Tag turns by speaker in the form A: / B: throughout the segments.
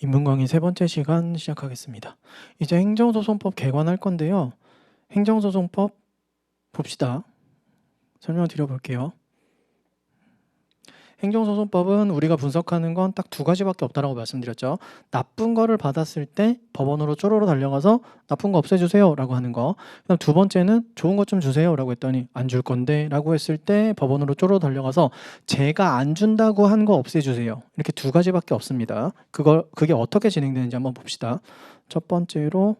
A: 인문강의 세 번째 시간 시작하겠습니다. 이제 행정소송법 개관할 건데요. 행정소송법 봅시다. 설명 드려볼게요. 행정소송법은 우리가 분석하는 건 딱 두 가지밖에 없다라고 말씀드렸죠. 나쁜 거를 받았을 때 법원으로 쪼로로 달려가서 나쁜 거 없애주세요 라고 하는 거. 그다음 두 번째는 좋은 것 좀 주세요 라고 했더니 안 줄 건데 라고 했을 때 법원으로 쪼로로 달려가서 제가 안 준다고 한 거 없애주세요. 이렇게 두 가지밖에 없습니다. 그게 어떻게 진행되는지 한번 봅시다. 첫 번째로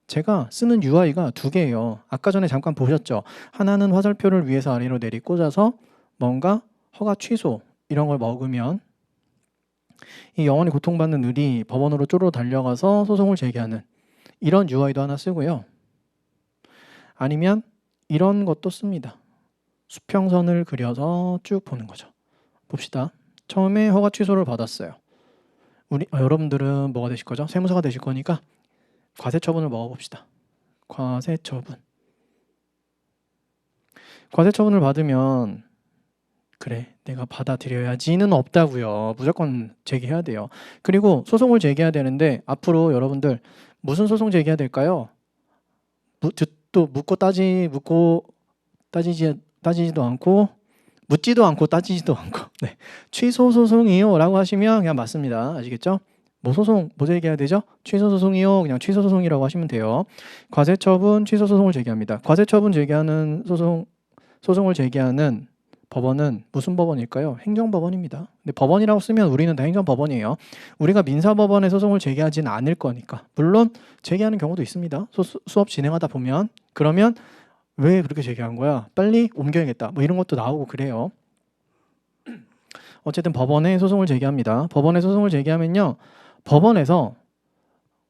A: 제가 쓰는 UI가 두 개예요. 아까 전에 잠깐 보셨죠? 하나는 화살표를 위에서 아래로 내리 꽂아서 뭔가 허가 취소 이런 걸 먹으면 이 영원히 고통받는 을이 법원으로 쪼로 달려가서 소송을 제기하는 이런 UI도 하나 쓰고요. 아니면 이런 것도 씁니다. 수평선을 그려서 쭉 보는 거죠. 봅시다. 처음에 허가 취소를 받았어요. 여러분들은 뭐가 되실 거죠? 세무사가 되실 거니까 과세처분을 먹어봅시다. 과세처분. 과세처분을 받으면 그래 내가 받아들여야지는 없다고요. 무조건 제기해야 돼요. 그리고 소송을 제기해야 되는데 앞으로 여러분들 무슨 소송 제기해야 될까요? 또 묻고 따지지도 않고 묻지도 않고 따지지도 않고 네. 취소 소송이요 라고 하시면 그냥 맞습니다. 아시겠죠? 뭐 제기해야 되죠? 취소 소송이요. 그냥 취소 소송이라고 하시면 돼요. 과세처분 취소 소송을 제기합니다. 과세처분 제기하는 소송을 제기하는 법원은 무슨 법원일까요? 행정법원입니다. 근데 법원이라고 쓰면 우리는 다 행정법원이에요. 우리가 민사법원에 소송을 제기하지는 않을 거니까. 물론 제기하는 경우도 있습니다. 수업 진행하다 보면. 그러면 왜 그렇게 제기한 거야? 빨리 옮겨야겠다. 뭐 이런 것도 나오고 그래요. 어쨌든 법원에 소송을 제기합니다. 법원에 소송을 제기하면요. 법원에서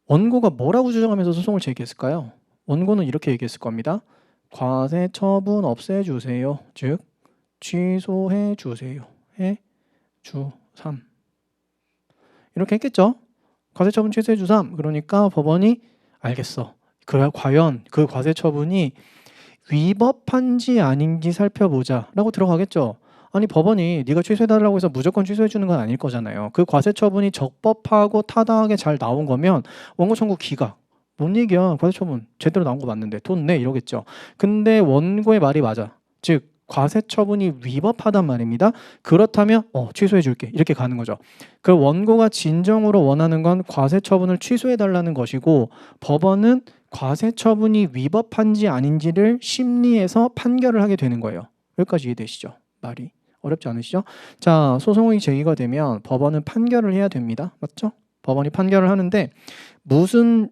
A: 원고가 뭐라고 주장하면서 소송을 제기했을까요? 원고는 이렇게 얘기했을 겁니다. 과세 처분 없애주세요. 즉 취소해 주세요. 해주삼. 이렇게 했겠죠. 과세처분 취소해 주삼. 그러니까 법원이 알겠어. 과연 그 과세처분이 위법한지 아닌지 살펴보자 라고 들어가겠죠. 아니 법원이 네가 취소해달라고 해서 무조건 취소해 주는 건 아닐 거잖아요. 그 과세처분이 적법하고 타당하게 잘 나온 거면 원고 청구 기각. 뭔 얘기야. 과세처분 제대로 나온 거 맞는데 돈 내 이러겠죠. 근데 원고의 말이 맞아. 즉 과세처분이 위법하단 말입니다. 그렇다면 취소해 줄게 이렇게 가는 거죠. 그 원고가 진정으로 원하는 건 과세처분을 취소해 달라는 것이고 법원은 과세처분이 위법한지 아닌지를 심리에서 판결을 하게 되는 거예요. 여기까지 이해되시죠? 말이 어렵지 않으시죠? 자, 소송이 제기가 되면 법원은 판결을 해야 됩니다. 맞죠? 법원이 판결을 하는데 무슨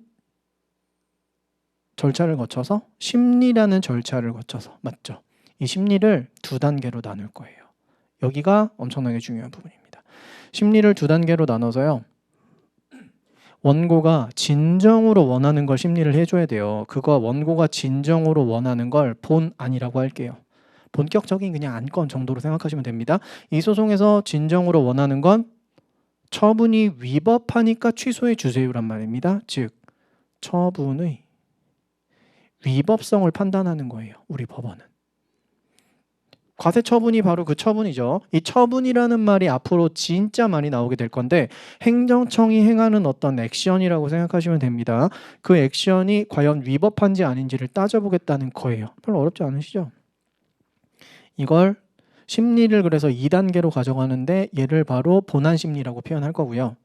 A: 절차를 거쳐서? 심리라는 절차를 거쳐서. 맞죠? 이 심리를 두 단계로 나눌 거예요. 여기가 엄청나게 중요한 부분입니다. 심리를 두 단계로 나눠서요. 원고가 진정으로 원하는 걸 심리를 해줘야 돼요. 그거 원고가 진정으로 원하는 걸 본안이라고 할게요. 본격적인 그냥 안건 정도로 생각하시면 됩니다. 이 소송에서 진정으로 원하는 건 처분이 위법하니까 취소해 주세요란 말입니다. 즉 처분의 위법성을 판단하는 거예요. 우리 법원은. 과세처분이 바로 그 처분이죠. 이 처분이라는 말이 앞으로 진짜 많이 나오게 될 건데 행정청이 행하는 어떤 액션이라고 생각하시면 됩니다. 그 액션이 과연 위법한지 아닌지를 따져보겠다는 거예요. 별로 어렵지 않으시죠? 이걸 심리를 그래서 2단계로 가져가는데 얘를 바로 본안심리라고 표현할 거고요.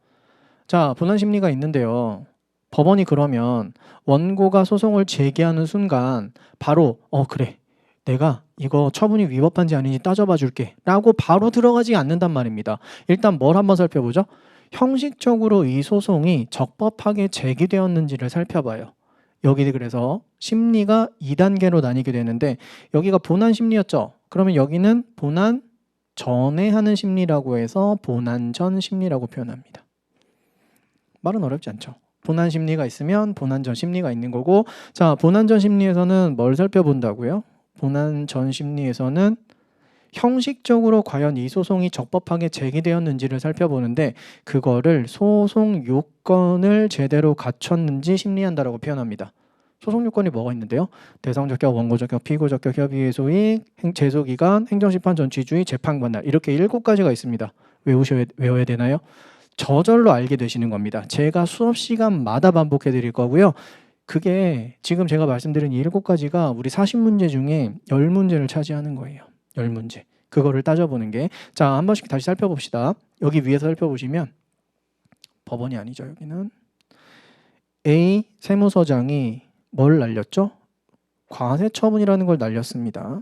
A: 자, 본안심리가 있는데요. 법원이 그러면 원고가 소송을 제기하는 순간 바로 그래. 내가 이거 처분이 위법한지 아닌지 따져봐 줄게 라고 바로 들어가지 않는단 말입니다. 일단 뭘 한번 살펴보죠. 형식적으로 이 소송이 적법하게 제기되었는지를 살펴봐요. 여기 그래서 심리가 2단계로 나뉘게 되는데 여기가 본안 심리였죠. 그러면 여기는 본안 전에 하는 심리라고 해서 본안 전 심리라고 표현합니다. 말은 어렵지 않죠. 본안 심리가 있으면 본안 전 심리가 있는 거고, 자, 본안 전 심리에서는 뭘 살펴본다고요? 본안 전 심리에서는 형식적으로 과연 이 소송이 적법하게 제기되었는지를 살펴보는데 그거를 소송 요건을 제대로 갖췄는지 심리한다라고 표현합니다. 소송 요건이 뭐가 있는데요? 대상적격, 원고적격, 피고적격, 협의의 소익, 제소기간, 행정심판 전취주의, 재판관날 이렇게 7가지가 있습니다. 외워야 되나요? 저절로 알게 되시는 겁니다. 제가 수업 시간마다 반복해 드릴 거고요. 그게 지금 제가 말씀드린 이 7가지가 우리 40문제 중에 10문제를 차지하는 거예요. 10문제. 그거를 따져보는 게. 자, 한 번씩 다시 살펴봅시다. 여기 위에서 살펴보시면 법원이 아니죠. 여기는 A 세무서장이 뭘 날렸죠? 과세처분이라는 걸 날렸습니다.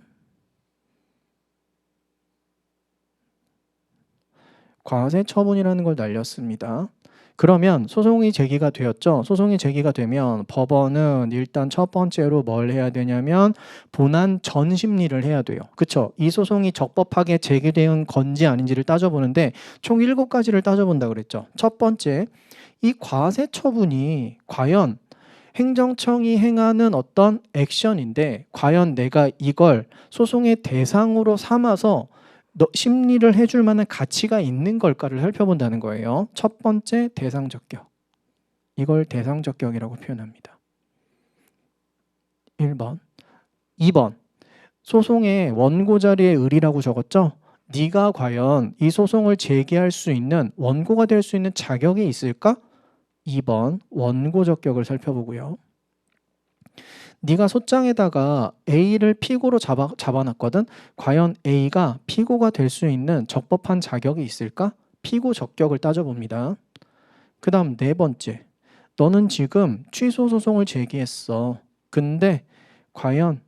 A: 과세처분이라는 걸 날렸습니다. 그러면 소송이 제기가 되었죠. 소송이 제기가 되면 법원은 일단 첫 번째로 뭘 해야 되냐면 본안 전 심리를 해야 돼요. 그렇죠? 이 소송이 적법하게 제기된 건지 아닌지를 따져보는데 총 7가지를 따져본다 그랬죠. 첫 번째, 이 과세처분이 과연 행정청이 행하는 어떤 액션인데 과연 내가 이걸 소송의 대상으로 삼아서 심리를 해줄 만한 가치가 있는 걸까를 살펴본다는 거예요. 첫 번째, 대상적격. 이걸 대상적격이라고 표현합니다. 1번. 2번. 소송의 원고 자리에 을이라고 적었죠? 네가 과연 이 소송을 제기할 수 있는 원고가 될 수 있는 자격이 있을까? 2번. 원고 적격을 살펴보고요. 네가 소장에다가 A를 피고로 잡아놨거든. 과연 A가 피고가 될 수 있는 적법한 자격이 있을까? 피고 적격을 따져봅니다. 그 다음 4번째. 너는 지금 취소 소송을 제기했어. 근데 과연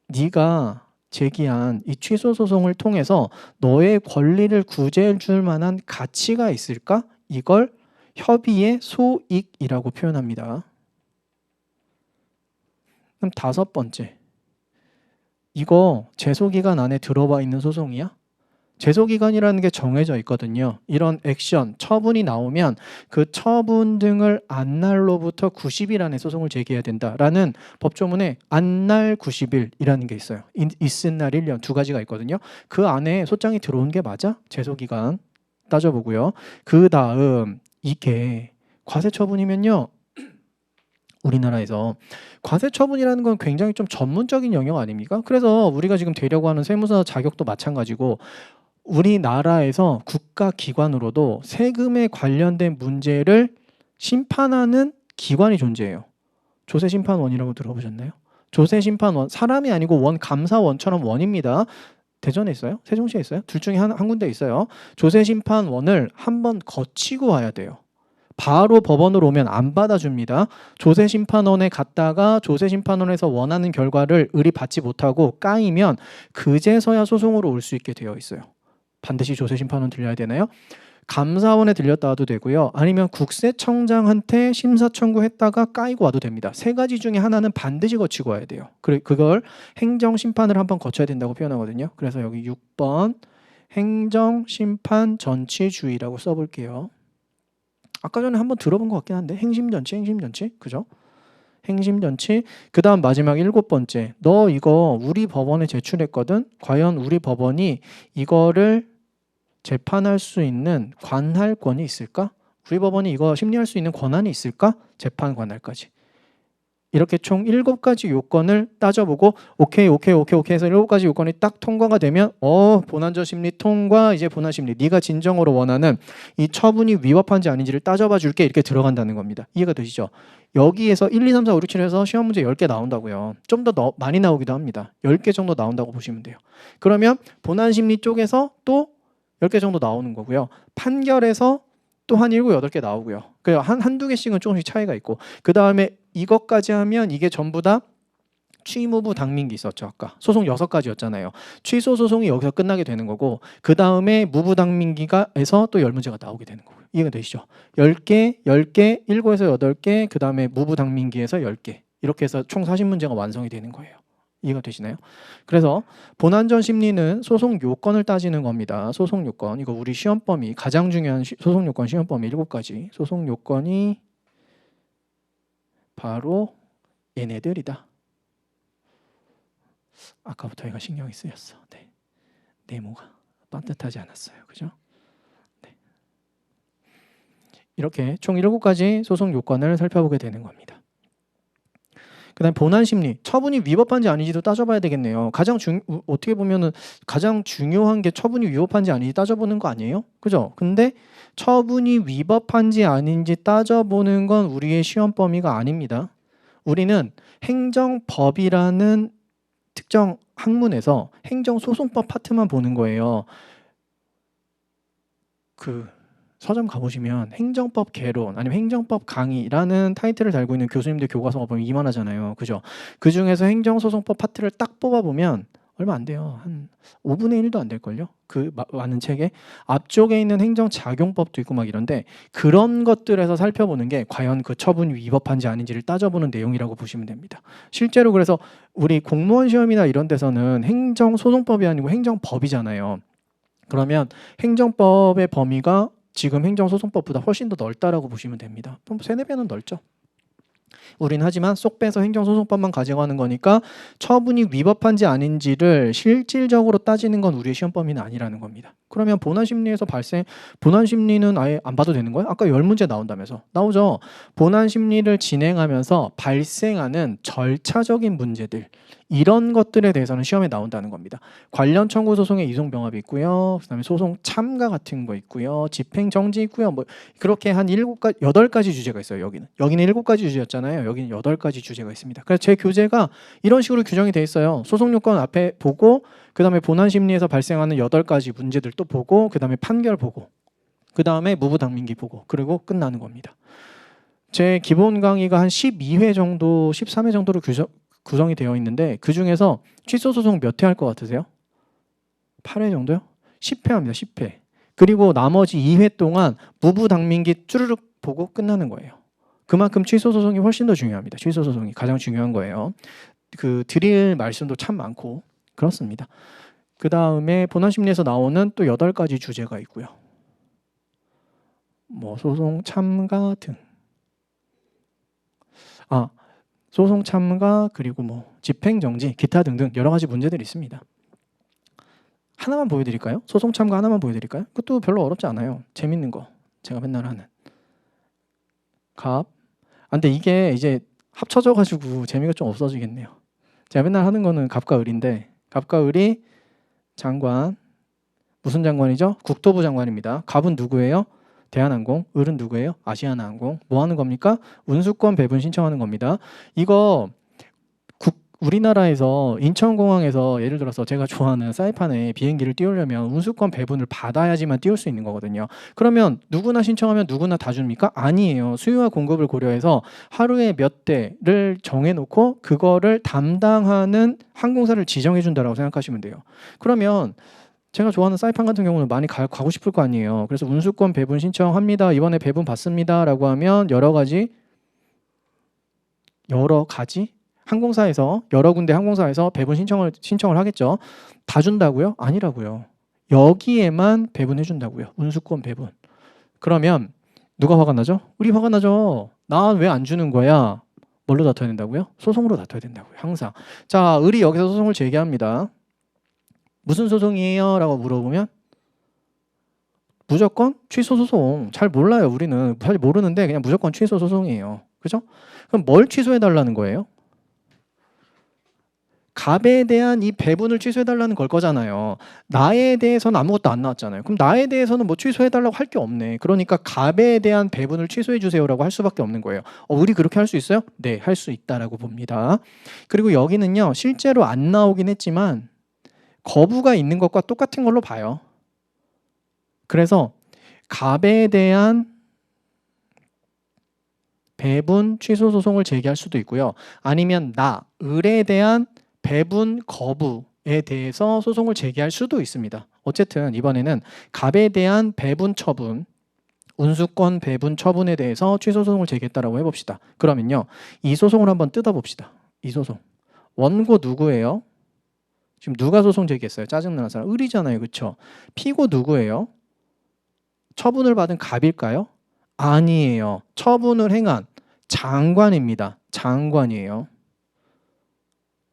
A: 네가 제기한 이 취소 소송을 통해서 너의 권리를 구제해 줄 만한 가치가 있을까? 이걸 협의의 소익이라고 표현합니다. 그럼 5번째. 이거 제소기간 안에 들어와 있는 소송이야? 제소기간이라는 게 정해져 있거든요. 이런 액션, 처분이 나오면 그 처분 등을 안날로부터 90일 안에 소송을 제기해야 된다라는 법조문에 안날 90일이라는 게 있어요. 있은 날 1년 2가지가 있거든요. 그 안에 소장이 들어온 게 맞아? 제소기간 따져보고요. 그 다음 이게 과세처분이면요. 우리나라에서 과세처분이라는 건 굉장히 좀 전문적인 영역 아닙니까? 그래서 우리가 지금 되려고 하는 세무사 자격도 마찬가지고 우리나라에서 국가기관으로도 세금에 관련된 문제를 심판하는 기관이 존재해요. 조세심판원이라고 들어보셨나요? 조세심판원, 사람이 아니고 원감사원처럼 원입니다. 대전에 있어요? 세종시에 있어요? 둘 중에 한 군데 있어요. 조세심판원을 한번 거치고 와야 돼요. 바로 법원으로 오면 안 받아줍니다. 조세심판원에 갔다가 조세심판원에서 원하는 결과를 을이 받지 못하고 까이면 그제서야 소송으로 올 수 있게 되어 있어요. 반드시 조세심판원 들려야 되나요? 감사원에 들렸다 와도 되고요. 아니면 국세청장한테 심사 청구했다가 까이고 와도 됩니다. 3가지 중에 하나는 반드시 거치고 와야 돼요. 그걸 행정심판을 한번 거쳐야 된다고 표현하거든요. 그래서 여기 6번 행정심판 전치주의라고 써볼게요. 아까 전에 한번 들어본 것 같긴 한데 행심전치 그죠? 행심전치. 그 다음 마지막 7번째. 너 이거 우리 법원에 제출했거든. 과연 우리 법원이 이거를 재판할 수 있는 관할권이 있을까? 우리 법원이 이거 심리할 수 있는 권한이 있을까? 재판 관할까지. 이렇게 총 7가지 요건을 따져보고 오케이 해서 7가지 요건이 딱 통과가 되면 본안전 심리 통과. 이제 본안 심리 네가 진정으로 원하는 이 처분이 위법한지 아닌지를 따져봐 줄게. 이렇게 들어간다는 겁니다. 이해가 되시죠? 여기에서 1, 2, 3, 4, 5, 6, 7에서 시험 문제 10개 나온다고요. 좀 더 많이 나오기도 합니다. 10개 정도 나온다고 보시면 돼요. 그러면 본안 심리 쪽에서 또 10개 정도 나오는 거고요. 판결에서 또 한 7, 8개 나오고요. 한두 개씩은 조금씩 차이가 있고, 그 다음에 이것까지 하면 이게 전부 다 취무부 당민기 있었죠. 아까 소송 6가지였잖아요. 취소 소송이 여기서 끝나게 되는 거고, 그 다음에 무부 당민기가에서 또 10문제가 나오게 되는 거고요. 이해가 되시죠? 10개, 7에서 8개, 그 다음에 무부 당민기에서 10개. 이렇게 해서 총 40문제가 완성이 되는 거예요. 이해가 되시나요? 그래서 본안전 심리는 소송 요건을 따지는 겁니다. 소송 요건. 이거 우리 시험 범위 가장 중요한 소송 요건 시험 범위 7가지. 소송 요건이 바로 얘네들이다. 아까부터 얘가 신경이 쓰였어. 네. 네모가 떳떳하지 않았어요. 그죠? 네. 이렇게 총 7가지 소송 요건을 살펴보게 되는 겁니다. 그다음에 본안 심리, 처분이 위법한지 아닌지도 따져봐야 되겠네요. 어떻게 보면은 가장 중요한 게 처분이 위법한지 아닌지 따져보는 거 아니에요? 그죠? 근데 처분이 위법한지 아닌지 따져보는 건 우리의 시험 범위가 아닙니다. 우리는 행정법이라는 특정 학문에서 행정소송법 파트만 보는 거예요. 그 서점 가보시면 행정법 개론 아니면 행정법 강의라는 타이틀을 달고 있는 교수님들 교과서가 보면 이만하잖아요. 그죠? 그 중에서 행정소송법 파트를 딱 뽑아보면 얼마 안 돼요. 한 5분의 1도 안 될걸요? 그 많은 책에 앞쪽에 있는 행정작용법도 있고 막 이런데 그런 것들에서 살펴보는 게 과연 그 처분이 위법한지 아닌지를 따져보는 내용이라고 보시면 됩니다. 실제로 그래서 우리 공무원 시험이나 이런 데서는 행정소송법이 아니고 행정법이잖아요. 그러면 행정법의 범위가 지금 행정소송법보다 훨씬 더 넓다라고 보시면 됩니다. 3-4배는 넓죠. 우린 하지만 쏙 빼서 행정소송법만 가져가는 거니까 처분이 위법한지 아닌지를 실질적으로 따지는 건 우리의 시험 범위는 아니라는 겁니다. 그러면 본안심리에서 본안심리는 아예 안 봐도 되는 거예요? 아까 10문제 나온다면서. 나오죠. 본안심리를 진행하면서 발생하는 절차적인 문제들, 이런 것들에 대해서는 시험에 나온다는 겁니다. 관련 청구 소송의 이송병합이 있고요. 그다음에 소송 참가 같은 거 있고요. 집행정지 있고요. 뭐 그렇게 한 8가지 주제가 있어요. 여기는 7가지 주제였잖아요. 여기는 8가지 주제가 있습니다. 그래서 제 교재가 이런 식으로 규정이 돼 있어요. 소송 요건 앞에 보고 그다음에 본안 심리에서 발생하는 8가지 문제들 또 보고 그다음에 판결 보고 그다음에 무부당민기 보고 그리고 끝나는 겁니다. 제 기본 강의가 한 12회 정도 13회 정도로 구성이 되어 있는데 그중에서 취소 소송 몇 회 할 것 같으세요? 8회 정도요? 10회 합니다. 10회. 그리고 나머지 2회 동안 무부당민기 쭈르륵 보고 끝나는 거예요. 그만큼 취소 소송이 훨씬 더 중요합니다. 취소 소송이 가장 중요한 거예요. 그 드릴 말씀도 참 많고 그렇습니다. 그 다음에 본안심리에서 나오는 또 8가지 주제가 있고요. 뭐 소송 참가 등. 소송 참가 그리고 뭐 집행정지 기타 등등 여러 가지 문제들이 있습니다. 하나만 보여드릴까요? 소송 참가 하나만 보여드릴까요? 그것도 별로 어렵지 않아요. 재밌는 거 제가 맨날 하는 근데 이게 이제 합쳐져 가지고 재미가 좀 없어지겠네요. 제가 맨날 하는 거는 갑과 을인데 갑과 을이 장관, 무슨 장관이죠? 국토부 장관입니다. 갑은 누구예요? 대한항공. 을은 누구예요? 아시아나항공. 뭐 하는 겁니까? 운수권 배분 신청하는 겁니다. 이거 우리나라에서 인천공항에서 예를 들어서 제가 좋아하는 사이판에 비행기를 띄우려면 운수권 배분을 받아야지만 띄울 수 있는 거거든요. 그러면 누구나 신청하면 누구나 다 줍니까? 아니에요. 수요와 공급을 고려해서 하루에 몇 대를 정해놓고 그거를 담당하는 항공사를 지정해 준다라고 생각하시면 돼요. 그러면 제가 좋아하는 사이판 같은 경우는 많이 가고 싶을 거 아니에요. 그래서 운수권 배분 신청합니다. 이번에 배분 받습니다. 라고 하면 여러 가지 항공사에서 여러 군데 항공사에서 배분 신청을 하겠죠. 다 준다고요? 아니라고요. 여기에만 배분해 준다고요. 운수권 배분. 그러면 누가 화가 나죠? 우리 화가 나죠. 난 왜 안 주는 거야? 뭘로 다퉈야 된다고요? 소송으로 다퉈야 된다고요. 항상. 자, 을이 여기서 소송을 제기합니다. 무슨 소송이에요? 라고 물어보면 무조건 취소 소송. 잘 몰라요. 우리는 잘 모르는데 그냥 무조건 취소 소송이에요. 그죠? 그럼 뭘 취소해 달라는 거예요? 갑에 대한 이 배분을 취소해 달라는 걸 거잖아요. 나에 대해서는 아무것도 안 나왔잖아요. 그럼 나에 대해서는 뭐 취소해 달라고 할 게 없네. 그러니까 갑에 대한 배분을 취소해 주세요라고 할 수밖에 없는 거예요. 우리 그렇게 할 수 있어요? 네, 할 수 있다라고 봅니다. 그리고 여기는요. 실제로 안 나오긴 했지만 거부가 있는 것과 똑같은 걸로 봐요. 그래서 갑에 대한 배분 취소 소송을 제기할 수도 있고요. 아니면 을에 대한 배분 거부에 대해서 소송을 제기할 수도 있습니다. 어쨌든 이번에는 갑에 대한 배분 처분, 운수권 배분 처분에 대해서 취소 소송을 제기했다라고 해봅시다. 그러면요. 이 소송을 한번 뜯어봅시다. 이 소송. 원고 누구예요? 지금 누가 소송 제기했어요? 짜증나는 사람. 을이잖아요. 그렇죠? 피고 누구예요? 처분을 받은 갑일까요? 아니에요. 처분을 행한 장관입니다. 장관이에요.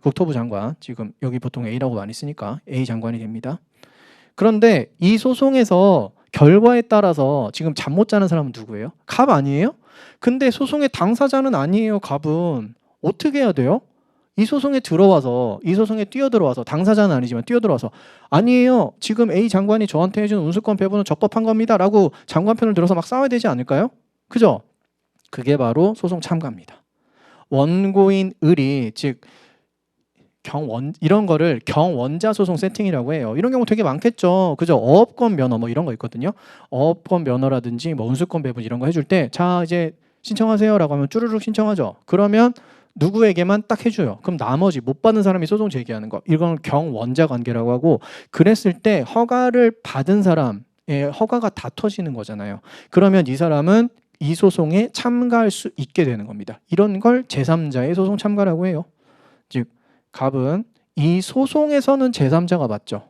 A: 국토부 장관. 지금 여기 보통 A라고 많이 쓰니까 A 장관이 됩니다. 그런데 이 소송에서 결과에 따라서 지금 잠 못 자는 사람은 누구예요? 갑 아니에요? 근데 소송의 당사자는 아니에요. 갑은. 어떻게 해야 돼요? 이 소송에 들어와서, 이 소송에 뛰어들어와서, 당사자는 아니지만 뛰어들어와서 아니에요, 지금 A 장관이 저한테 해준 운수권 배분은 적법한 겁니다 라고 장관 편을 들어서 막 싸워야 되지 않을까요? 그죠? 그게 바로 소송 참가입니다. 원고인 을이, 즉 이런 거를 경원자 소송 세팅이라고 해요. 이런 경우 되게 많겠죠. 그죠? 어업권 면허 뭐 이런 거 있거든요. 어업권 면허라든지 뭐 운수권 배분 이런 거 해줄 때 자 이제 신청하세요라고 하면 쭈르륵 신청하죠. 그러면 누구에게만 딱 해줘요. 그럼 나머지 못 받는 사람이 소송 제기하는 거. 이건 경원자 관계라고 하고, 그랬을 때 허가를 받은 사람의 허가가 다 터지는 거잖아요. 그러면 이 사람은 이 소송에 참가할 수 있게 되는 겁니다. 이런 걸 제3자의 소송 참가라고 해요. 즉 갑은 이 소송에서는 제3자가 맞죠.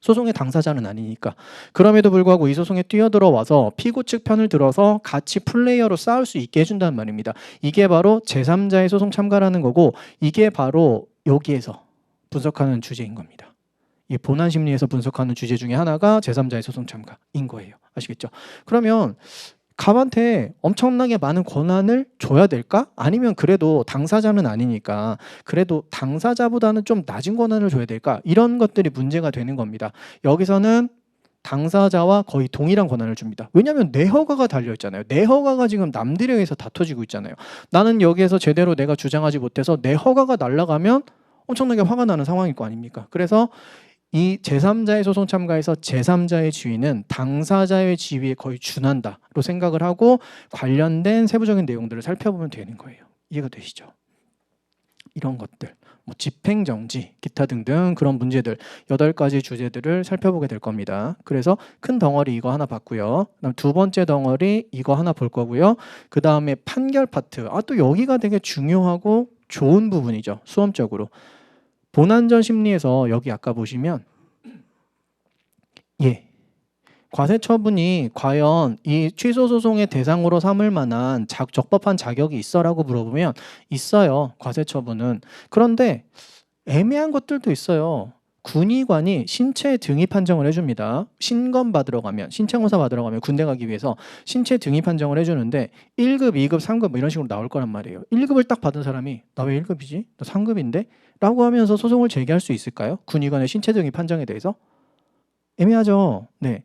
A: 소송의 당사자는 아니니까. 그럼에도 불구하고 이 소송에 뛰어들어와서 피고 측 편을 들어서 같이 플레이어로 싸울 수 있게 해준다는 말입니다. 이게 바로 제3자의 소송 참가라는 거고, 이게 바로 여기에서 분석하는 주제인 겁니다. 이 본안 심리에서 분석하는 주제 중에 하나가 제3자의 소송 참가인 거예요. 아시겠죠? 그러면 갑한테 엄청나게 많은 권한을 줘야 될까? 아니면 그래도 당사자는 아니니까 그래도 당사자보다는 좀 낮은 권한을 줘야 될까? 이런 것들이 문제가 되는 겁니다. 여기서는 당사자와 거의 동일한 권한을 줍니다. 왜냐하면 내 허가가 달려있잖아요. 내 허가가 지금 남들에 의해서 다퉈지고 있잖아요. 나는 여기에서 제대로 내가 주장하지 못해서 내 허가가 날아가면 엄청나게 화가 나는 상황일 거 아닙니까? 그래서 이 제3자의 소송 참가에서 제3자의 지위는 당사자의 지위에 거의 준한다로 생각을 하고 관련된 세부적인 내용들을 살펴보면 되는 거예요. 이해가 되시죠? 이런 것들, 뭐 집행정지, 기타 등등 그런 문제들 8가지 주제들을 살펴보게 될 겁니다. 그래서 큰 덩어리 이거 하나 봤고요. 그다음 두 번째 덩어리 이거 하나 볼 거고요. 그 다음에 판결 파트, 또 여기가 되게 중요하고 좋은 부분이죠. 수험적으로. 본안전 심리에서 여기 아까 보시면 과세처분이 과연 이 취소소송의 대상으로 삼을 만한 적법한 자격이 있어라고 물어보면 있어요. 과세처분은. 그런데 애매한 것들도 있어요. 군의관이 신체 등위 판정을 해줍니다. 신검 받으러 가면, 신체검사 받으러 가면 군대 가기 위해서 신체 등위 판정을 해주는데 1급, 2급, 3급 뭐 이런 식으로 나올 거란 말이에요. 1급을 딱 받은 사람이 나 왜 1급이지? 나 3급인데? 라고 하면서 소송을 제기할 수 있을까요? 군의관의 신체 등위 판정에 대해서? 애매하죠. 네.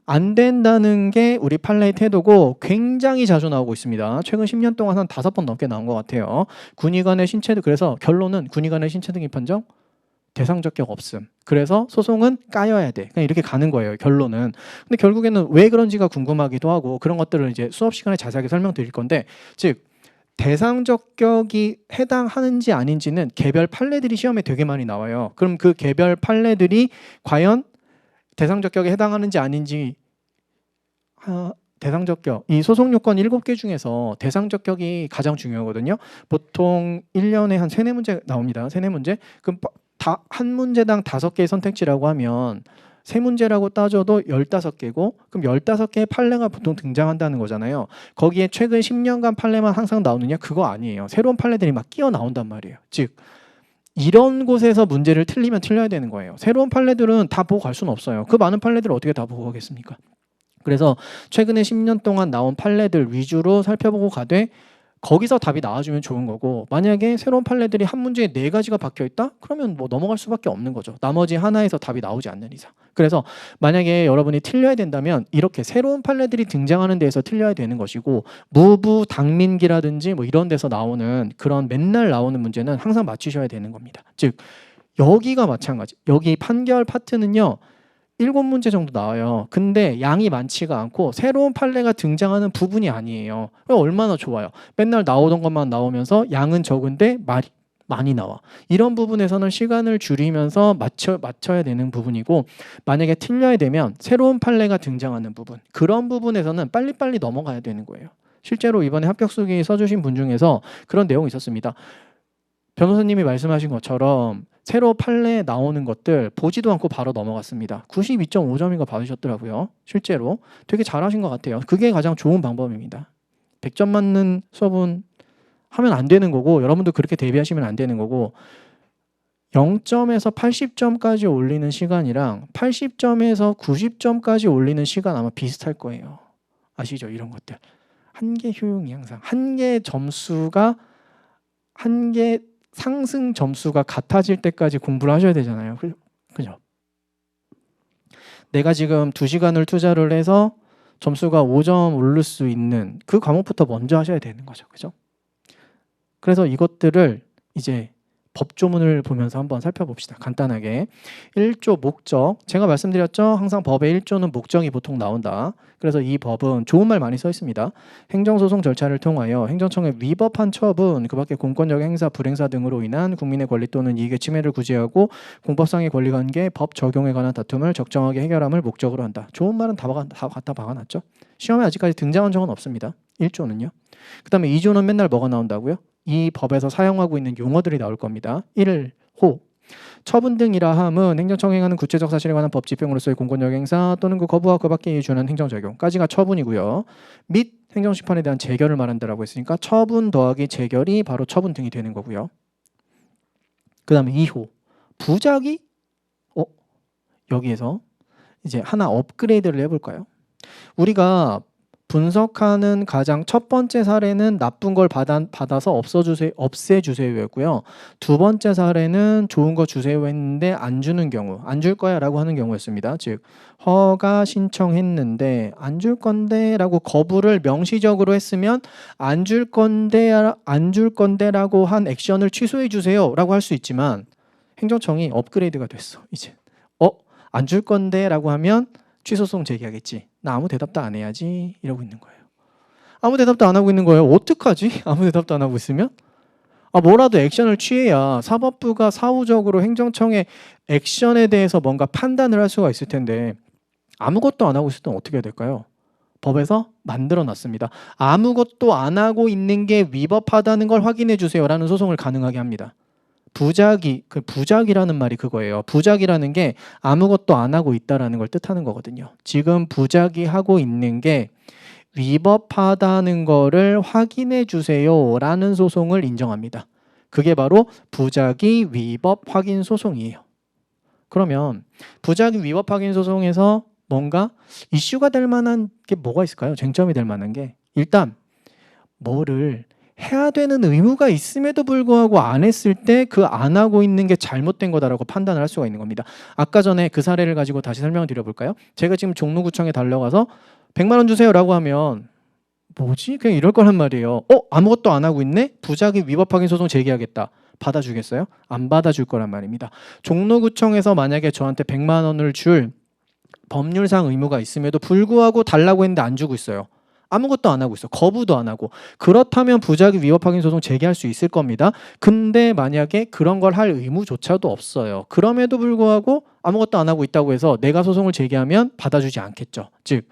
A: 안 된다는 게 우리 판례의 태도고 굉장히 자주 나오고 있습니다. 최근 10년 동안 한 5번 넘게 나온 것 같아요. 군의관의 신체, 그래서 결론은 군의관의 신체 등위 판정 대상 적격 없음. 그래서 소송은 까여야 돼. 그냥 이렇게 가는 거예요. 결론은. 근데 결국에는 왜 그런지가 궁금하기도 하고 그런 것들을 이제 수업 시간에 자세하게 설명드릴 건데, 즉 대상 적격이 해당하는지 아닌지는 개별 판례들이 시험에 되게 많이 나와요. 그럼 그 개별 판례들이 과연 대상 적격에 해당하는지 아닌지, 대상 적격, 이 소송 요건 7개 중에서 대상 적격이 가장 중요하거든요. 보통 1년에 한 3, 4문제 나옵니다. 3, 4문제. 그럼 한 문제당 5개의 선택지라고 하면 3문제라고 따져도 15개고, 그럼 15개의 판례가 보통 등장한다는 거잖아요. 거기에 최근 10년간 판례만 항상 나오느냐? 그거 아니에요. 새로운 판례들이 막 끼어 나온단 말이에요. 즉 이런 곳에서 문제를 틀리면 틀려야 되는 거예요. 새로운 판례들은 다 보고 갈 수는 없어요. 그 많은 판례들을 어떻게 다 보고 가겠습니까? 그래서 최근에 10년 동안 나온 판례들 위주로 살펴보고 가되 거기서 답이 나와주면 좋은 거고, 만약에 새로운 판례들이 한 문제에 4가지가 박혀있다? 그러면 뭐 넘어갈 수밖에 없는 거죠. 나머지 하나에서 답이 나오지 않는 이상. 그래서 만약에 여러분이 틀려야 된다면 이렇게 새로운 판례들이 등장하는 데에서 틀려야 되는 것이고, 무부, 당민기라든지 뭐 이런 데서 나오는 그런 맨날 나오는 문제는 항상 맞추셔야 되는 겁니다. 즉 여기가 마찬가지. 여기 판결 파트는요 7문제 정도 나와요. 근데 양이 많지가 않고 새로운 판례가 등장하는 부분이 아니에요. 얼마나 좋아요. 맨날 나오던 것만 나오면서 양은 적은데 말이 많이 나와. 이런 부분에서는 시간을 줄이면서 맞춰야 되는 부분이고, 만약에 틀려야 되면 새로운 판례가 등장하는 부분, 그런 부분에서는 빨리빨리 넘어가야 되는 거예요. 실제로 이번에 합격수기 써주신 분 중에서 그런 내용이 있었습니다. 변호사님이 말씀하신 것처럼 새로 판례에 나오는 것들 보지도 않고 바로 넘어갔습니다. 92.5점인가 받으셨더라고요. 실제로 되게 잘하신 것 같아요. 그게 가장 좋은 방법입니다. 100점 맞는 수업은 하면 안 되는 거고, 여러분도 그렇게 대비하시면 안 되는 거고, 0점에서 80점까지 올리는 시간이랑 80점에서 90점까지 올리는 시간 아마 비슷할 거예요. 아시죠? 이런 것들. 한 개 효용이 항상 한 개의 점수가 한계 상승 점수가 같아질 때까지 공부를 하셔야 되잖아요. 그죠? 내가 지금 2시간을 투자를 해서 점수가 5점 오를 수 있는 그 과목부터 먼저 하셔야 되는 거죠. 그죠? 그래서 이것들을 이제 법조문을 보면서 한번 살펴봅시다. 간단하게. 1조 목적. 제가 말씀드렸죠. 항상 법의 1조는 목적이 보통 나온다. 그래서 이 법은 좋은 말 많이 써 있습니다. 행정소송 절차를 통하여 행정청에 위법한 처분, 그 밖에 공권력 행사, 불행사 등으로 인한 국민의 권리 또는 이익의 침해를 구제하고 공법상의 권리관계, 법 적용에 관한 다툼을 적정하게 해결함을 목적으로 한다. 좋은 말은 다 갖다 박아놨죠. 시험에 아직까지 등장한 적은 없습니다. 1조는요. 그 다음에 2조는 맨날 뭐가 나온다고요? 이 법에서 사용하고 있는 용어들이 나올 겁니다. 1호 처분 등이라 함은 행정청이 행하는 구체적 사실에 관한 법 집행으로서의 공권력 행사 또는 그 거부와 그 밖에 이주는 행정적용까지가 처분이고요. 및 행정심판에 대한 재결을 말한다라고 했으니까 처분 더하기 재결이 바로 처분 등이 되는 거고요. 그 다음에 2호 부작위? 여기에서 이제 하나 업그레이드를 해볼까요? 우리가 분석하는 가장 첫 번째 사례는 나쁜 걸 받아서 없애주세요였고요. 두 번째 사례는 좋은 거 주세요 했는데 안 주는 경우, 안 줄 거야 라고 하는 경우였습니다. 즉 허가 신청했는데 안 줄 건데 라고 거부를 명시적으로 했으면 안 줄 건데 라고 한 액션을 취소해 주세요 라고 할 수 있지만 행정청이 업그레이드가 됐어. 이제 안 줄 건데 라고 하면 취소송 제기하겠지. 나 아무 대답도 안 해야지 이러고 있는 거예요. 아무 대답도 안 하고 있는 거예요. 어떡하지? 아무 대답도 안 하고 있으면? 뭐라도 액션을 취해야 사법부가 사후적으로 행정청의 액션에 대해서 뭔가 판단을 할 수가 있을 텐데 아무것도 안 하고 있을 때는 어떻게 해야 될까요? 법에서 만들어 놨습니다. 아무것도 안 하고 있는 게 위법하다는 걸 확인해 주세요라는 소송을 가능하게 합니다. 부작이라는 말이 그거예요. 부작이라는 게 아무것도 안 하고 있다라는 걸 뜻하는 거거든요. 지금 부작이 하고 있는 게 위법하다는 거를 확인해 주세요라는 소송을 인정합니다. 그게 바로 부작위 위법 확인 소송이에요. 그러면 부작위 위법 확인 소송에서 뭔가 이슈가 될 만한 게 뭐가 있을까요? 쟁점이 될 만한 게 일단 뭐를 해야 되는 의무가 있음에도 불구하고 안 했을 때 그 안 하고 있는 게 잘못된 거다라고 판단을 할 수가 있는 겁니다. 아까 전에 그 사례를 가지고 다시 설명을 드려볼까요? 제가 지금 종로구청에 달려가서 100만 원 주세요라고 하면 뭐지? 그냥 이럴 거란 말이에요. 아무것도 안 하고 있네? 부작위 위법 확인 소송 제기하겠다. 받아주겠어요? 안 받아줄 거란 말입니다. 종로구청에서 만약에 저한테 100만 원을 줄 법률상 의무가 있음에도 불구하고 달라고 했는데 안 주고 있어요. 아무것도 안 하고 있어. 거부도 안 하고. 그렇다면 부작위 위법 확인 소송 제기할 수 있을 겁니다. 근데 만약에 그런 걸 할 의무조차도 없어요. 그럼에도 불구하고 아무것도 안 하고 있다고 해서 내가 소송을 제기하면 받아주지 않겠죠. 즉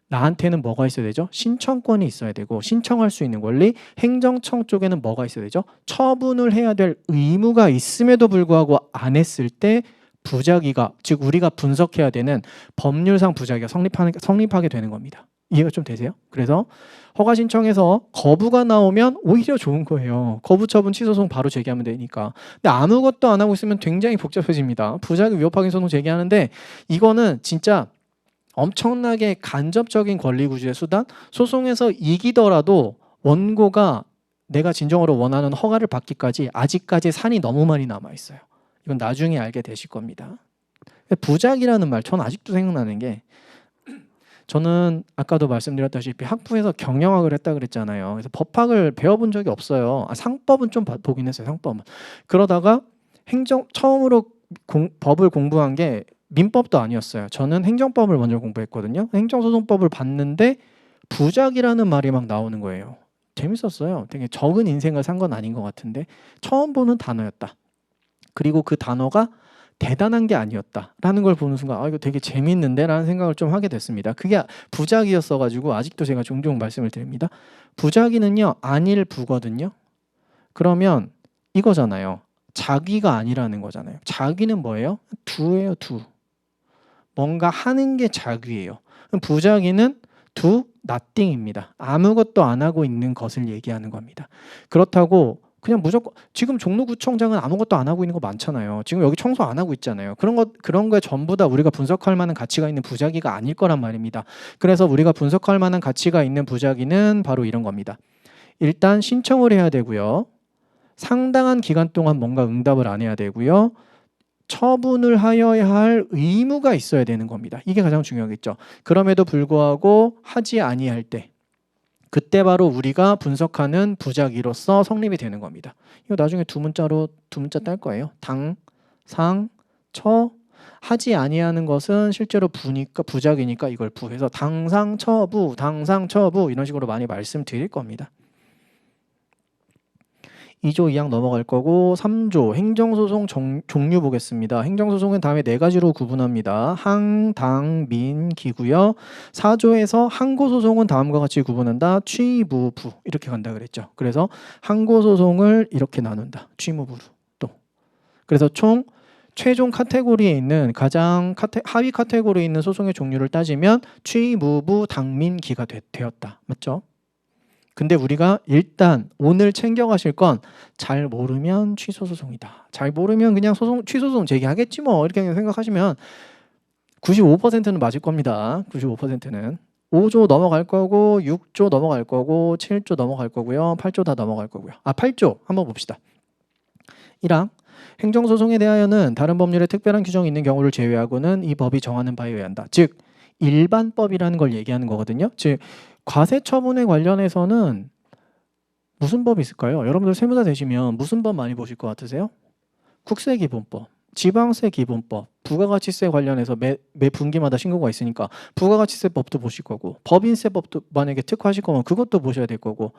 A: 나한테는 뭐가 있어야 되죠? 신청권이 있어야 되고 신청할 수 있는 권리, 행정청 쪽에는 뭐가 있어야 되죠? 처분을 해야 될 의무가 있음에도 불구하고 안 했을 때 부작위가, 즉 우리가 분석해야 되는 법률상 부작위가 성립하게 되는 겁니다. 이해가 좀 되세요? 그래서 허가 신청해서 거부가 나오면 오히려 좋은 거예요. 거부 처분 취소송 바로 제기하면 되니까. 근데 아무것도 안 하고 있으면 굉장히 복잡해집니다. 부작위 위법 확인 소송 제기하는데 이거는 진짜 엄청나게 간접적인 권리 구제의 수단, 소송에서 이기더라도 원고가 내가 진정으로 원하는 허가를 받기까지 아직까지 산이 너무 많이 남아 있어요. 이건 나중에 알게 되실 겁니다. 부작이라는 말, 전 아직도 생각나는 게 저는 아까도 말씀드렸다시피 학부에서 경영학을 했다 그랬잖아요. 그래서 법학을 배워본 적이 없어요. 상법은 좀 보긴 했어요. 상법은. 그러다가 처음으로 법을 공부한 게 민법도 아니었어요. 저는 행정법을 먼저 공부했거든요. 행정소송법을 봤는데 부작이라는 말이 막 나오는 거예요. 재밌었어요. 되게 적은 인생을 산 건 아닌 것 같은데 처음 보는 단어였다. 그리고 그 단어가 대단한 게 아니었다라는 걸 보는 순간 이거 되게 재밌는데 라는 생각을 좀 하게 됐습니다. 그게 부작위였어가지고 아직도 제가 종종 말씀을 드립니다. 부작위는요 안일부거든요. 그러면 이거잖아요. 자귀가 아니라는 거잖아요. 자귀는 뭐예요? 두예요. 두. 뭔가 하는 게 자귀예요. 부작위는 두, nothing입니다. 아무것도 안 하고 있는 것을 얘기하는 겁니다. 그렇다고 그냥 무조건 지금 종로구청장은 아무것도 안 하고 있는 거 많잖아요. 지금 여기 청소 안 하고 있잖아요. 그런 거에 전부 다 우리가 분석할 만한 가치가 있는 부작위가 아닐 거란 말입니다. 그래서 우리가 분석할 만한 가치가 있는 부작위는 바로 이런 겁니다. 일단 신청을 해야 되고요. 상당한 기간 동안 뭔가 응답을 안 해야 되고요. 처분을 하여야 할 의무가 있어야 되는 겁니다. 이게 가장 중요하겠죠. 그럼에도 불구하고 하지 아니할 때 그때 바로 우리가 분석하는 부작위로서 성립이 되는 겁니다. 이거 나중에 두 문자 딸 거예요. 당, 상, 처. 하지 아니하는 것은 실제로 부니까 부작이니까 이걸 부해서 당상처부, 당상처부 이런 식으로 많이 말씀드릴 겁니다. 2조 2항 넘어갈 거고 3조 행정소송 종류 보겠습니다. 행정소송은 다음에 4가지로 구분합니다. 항, 당, 민, 기고요. 4조에서 항고소송은 다음과 같이 구분한다. 취, 무, 부 이렇게 간다 그랬죠. 그래서 항고소송을 이렇게 나눈다. 취, 무, 부로 또. 그래서 최종 카테고리에 있는 가장 하위 카테고리에 있는 소송의 종류를 따지면 취, 무, 부, 당, 민, 기가 되었다. 맞죠? 근데 우리가 일단 오늘 챙겨가실 건 잘 모르면 취소소송이다. 잘 모르면 그냥 취소소송 제기하겠지 뭐 이렇게 생각하시면 95%는 맞을 겁니다. 95%는 5조 넘어갈 거고 6조 넘어갈 거고 7조 넘어갈 거고요. 8조 다 넘어갈 거고요. 8조 한번 봅시다. 1항 행정소송에 대하여는 다른 법률에 특별한 규정이 있는 경우를 제외하고는 이 법이 정하는 바에 의한다. 즉 일반법이라는 걸 얘기하는 거거든요. 즉 과세처분에 관련해서는 무슨 법이 있을까요? 여러분들 세무사 되시면 무슨 법 많이 보실 것 같으세요? 국세기본법, 지방세기본법, 부가가치세 관련해서 매 분기마다 신고가 있으니까 부가가치세법도 보실 거고 법인세법도 만약에 특화하실 거면 그것도 보셔야 될 거고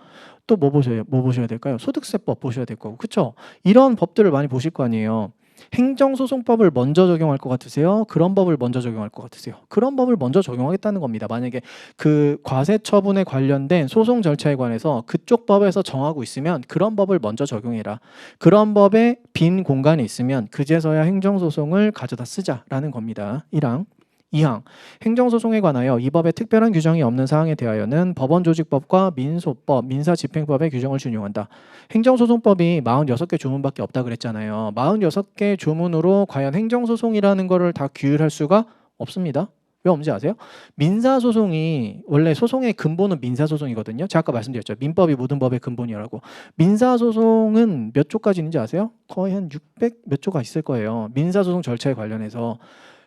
A: 또 뭐 보셔야 될까요? 소득세법 보셔야 될 거고 그렇죠? 이런 법들을 많이 보실 거 아니에요. 행정소송법을 먼저 적용할 것 같으세요? 그런 법을 먼저 적용할 것 같으세요? 그런 법을 먼저 적용하겠다는 겁니다. 만약에 그 과세처분에 관련된 소송 절차에 관해서 그쪽 법에서 정하고 있으면 그런 법을 먼저 적용해라. 그런 법에 빈 공간이 있으면 그제서야 행정소송을 가져다 쓰자라는 겁니다. 1항. 2항 행정소송에 관하여 이 법에 특별한 규정이 없는 사항에 대하여는 법원조직법과 민소법, 민사집행법의 규정을 준용한다. 행정소송법이 46개 조문밖에 없다 그랬잖아요. 46개 조문으로 과연 행정소송이라는 거를 다 규율할 수가 없습니다. 왜 없는지 아세요? 민사소송이 원래 소송의 근본은 민사소송이거든요. 제가 아까 말씀드렸죠. 민법이 모든 법의 근본이라고. 민사소송은 몇 조까지 있는지 아세요? 거의 한 600 몇 조가 있을 거예요. 민사소송 절차에 관련해서.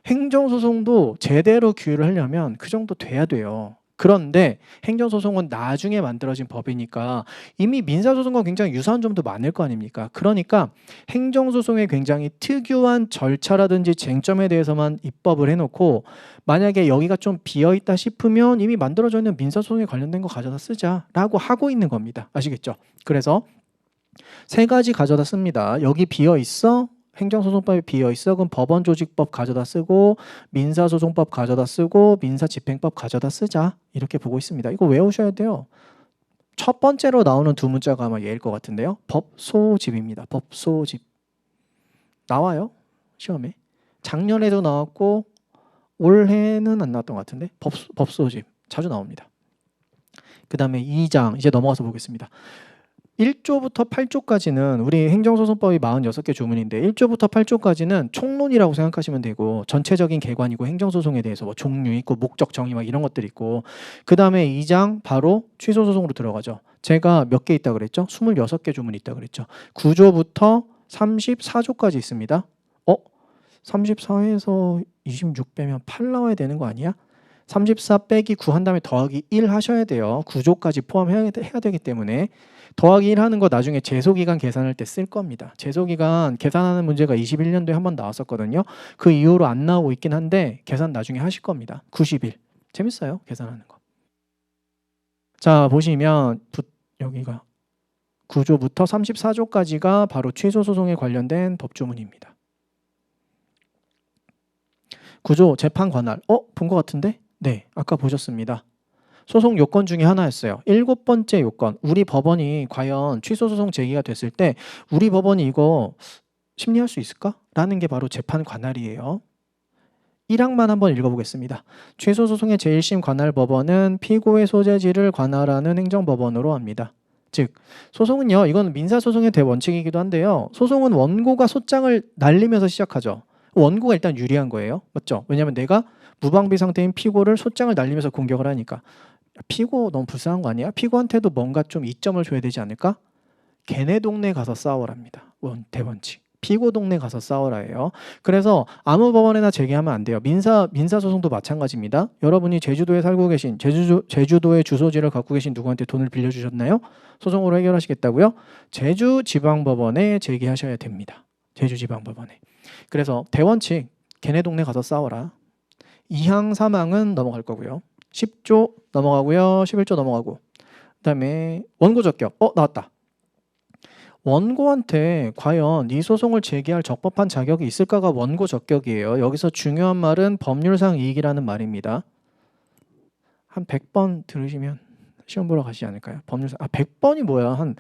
A: 행정소송도 제대로 규율을 하려면 그 정도 돼야 돼요. 그런데 행정소송은 나중에 만들어진 법이니까 이미 민사소송과 굉장히 유사한 점도 많을 거 아닙니까? 그러니까 행정소송에 굉장히 특유한 절차라든지 쟁점에 대해서만 입법을 해놓고 만약에 여기가 좀 비어있다 싶으면 이미 만들어져 있는 민사소송에 관련된 거 가져다 쓰자라고 하고 있는 겁니다. 아시겠죠? 그래서 3가지 가져다 씁니다. 여기 비어있어? 행정소송법이 비어있어? 그럼 법원조직법 가져다 쓰고 민사소송법 가져다 쓰고 민사집행법 가져다 쓰자 이렇게 보고 있습니다. 이거 외우셔야 돼요. 첫 번째로 나오는 두 문자가 아마 얘일 것 같은데요. 법소집입니다. 법소집. 나와요. 시험에. 작년에도 나왔고 올해는 안 나왔던 것 같은데 법소집 자주 나옵니다. 그 다음에 2장 이제 넘어가서 보겠습니다. 1조부터 8조까지는 우리 행정소송법이 46개 조문인데 1조부터 8조까지는 총론이라고 생각하시면 되고 전체적인 개관이고 행정소송에 대해서 뭐 종류 있고 목적 정의 막 이런 것들이 있고 그 다음에 2장 바로 취소소송으로 들어가죠. 제가 몇 개 있다 그랬죠? 26개 조문이 있다 그랬죠. 9조부터 34조까지 있습니다. 34에서 26 빼면 8 나와야 되는 거 아니야? 34 빼기 9 한 다음에 더하기 1 하셔야 돼요. 9조까지 포함해야 되기 때문에 더하기 1 하는 거 나중에 제소기간 계산할 때 쓸 겁니다. 제소기간 계산하는 문제가 21년도에 한 번 나왔었거든요. 그 이후로 안 나오고 있긴 한데 계산 나중에 하실 겁니다. 90일. 재밌어요. 계산하는 거. 자 보시면 여기가 9조부터 34조까지가 바로 취소소송에 관련된 법조문입니다. 9조 재판 관할. 본 것 같은데? 네, 아까 보셨습니다. 소송 요건 중에 하나였어요. 7번째 요건. 우리 법원이 과연 취소소송 제기가 됐을 때 우리 법원이 이거 심리할 수 있을까? 라는 게 바로 재판 관할이에요. 1항만 한번 읽어보겠습니다. 취소소송의 제1심 관할법원은 피고의 소재지를 관할하는 행정법원으로 합니다. 즉 소송은요. 이건 민사소송의 대원칙이기도 한데요. 소송은 원고가 소장을 날리면서 시작하죠. 원고가 일단 유리한 거예요. 맞죠? 왜냐하면 내가 무방비 상태인 피고를 소장을 날리면서 공격을 하니까 피고 너무 불쌍한 거 아니야? 피고한테도 뭔가 좀 이점을 줘야 되지 않을까? 걔네 동네 가서 싸워랍니다. 대원칙. 피고 동네 가서 싸워라예요. 그래서 아무 법원에나 제기하면 안 돼요. 민사소송도 마찬가지입니다. 여러분이 제주도에 살고 계신 제주도의 주소지를 갖고 계신 누구한테 돈을 빌려주셨나요? 소송으로 해결하시겠다고요? 제주지방법원에 제기하셔야 됩니다. 제주지방법원에. 그래서 대원칙 걔네 동네 가서 싸워라. 2항 3항은 넘어갈 거고요. 10조 넘어가고요. 11조 넘어가고. 그다음에 원고 적격. 나왔다. 원고한테 과연 이 소송을 제기할 적법한 자격이 있을까가 원고 적격이에요. 여기서 중요한 말은 법률상 이익이라는 말입니다. 한 100번 들으시면 시험 보러 가시지 않을까요? 법률상 100번이 뭐야?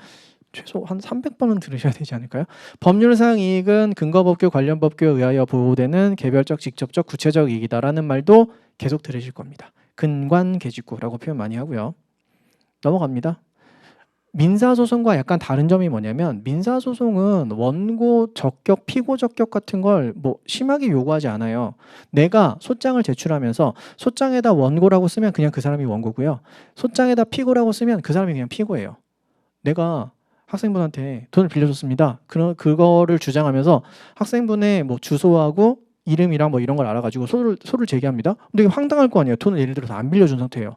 A: 최소 한 300번은 들으셔야 되지 않을까요? 법률상 이익은 근거법규 관련 법규에 의하여 보호되는 개별적, 직접적, 구체적 이익이다라는 말도 계속 들으실 겁니다. 근관계직구라고 표현 많이 하고요. 넘어갑니다. 민사소송과 약간 다른 점이 뭐냐면 민사소송은 원고 적격, 피고 적격 같은 걸 뭐 심하게 요구하지 않아요. 내가 소장을 제출하면서 소장에다 원고라고 쓰면 그냥 그 사람이 원고고요. 소장에다 피고라고 쓰면 그 사람이 그냥 피고예요. 내가 학생분한테 돈을 빌려줬습니다. 그거를 주장하면서 학생분의 뭐 주소하고 이름이랑 뭐 이런 걸 알아가지고 소를 제기합니다. 근데 이게 황당할 거 아니에요. 돈을 예를 들어서 안 빌려준 상태예요.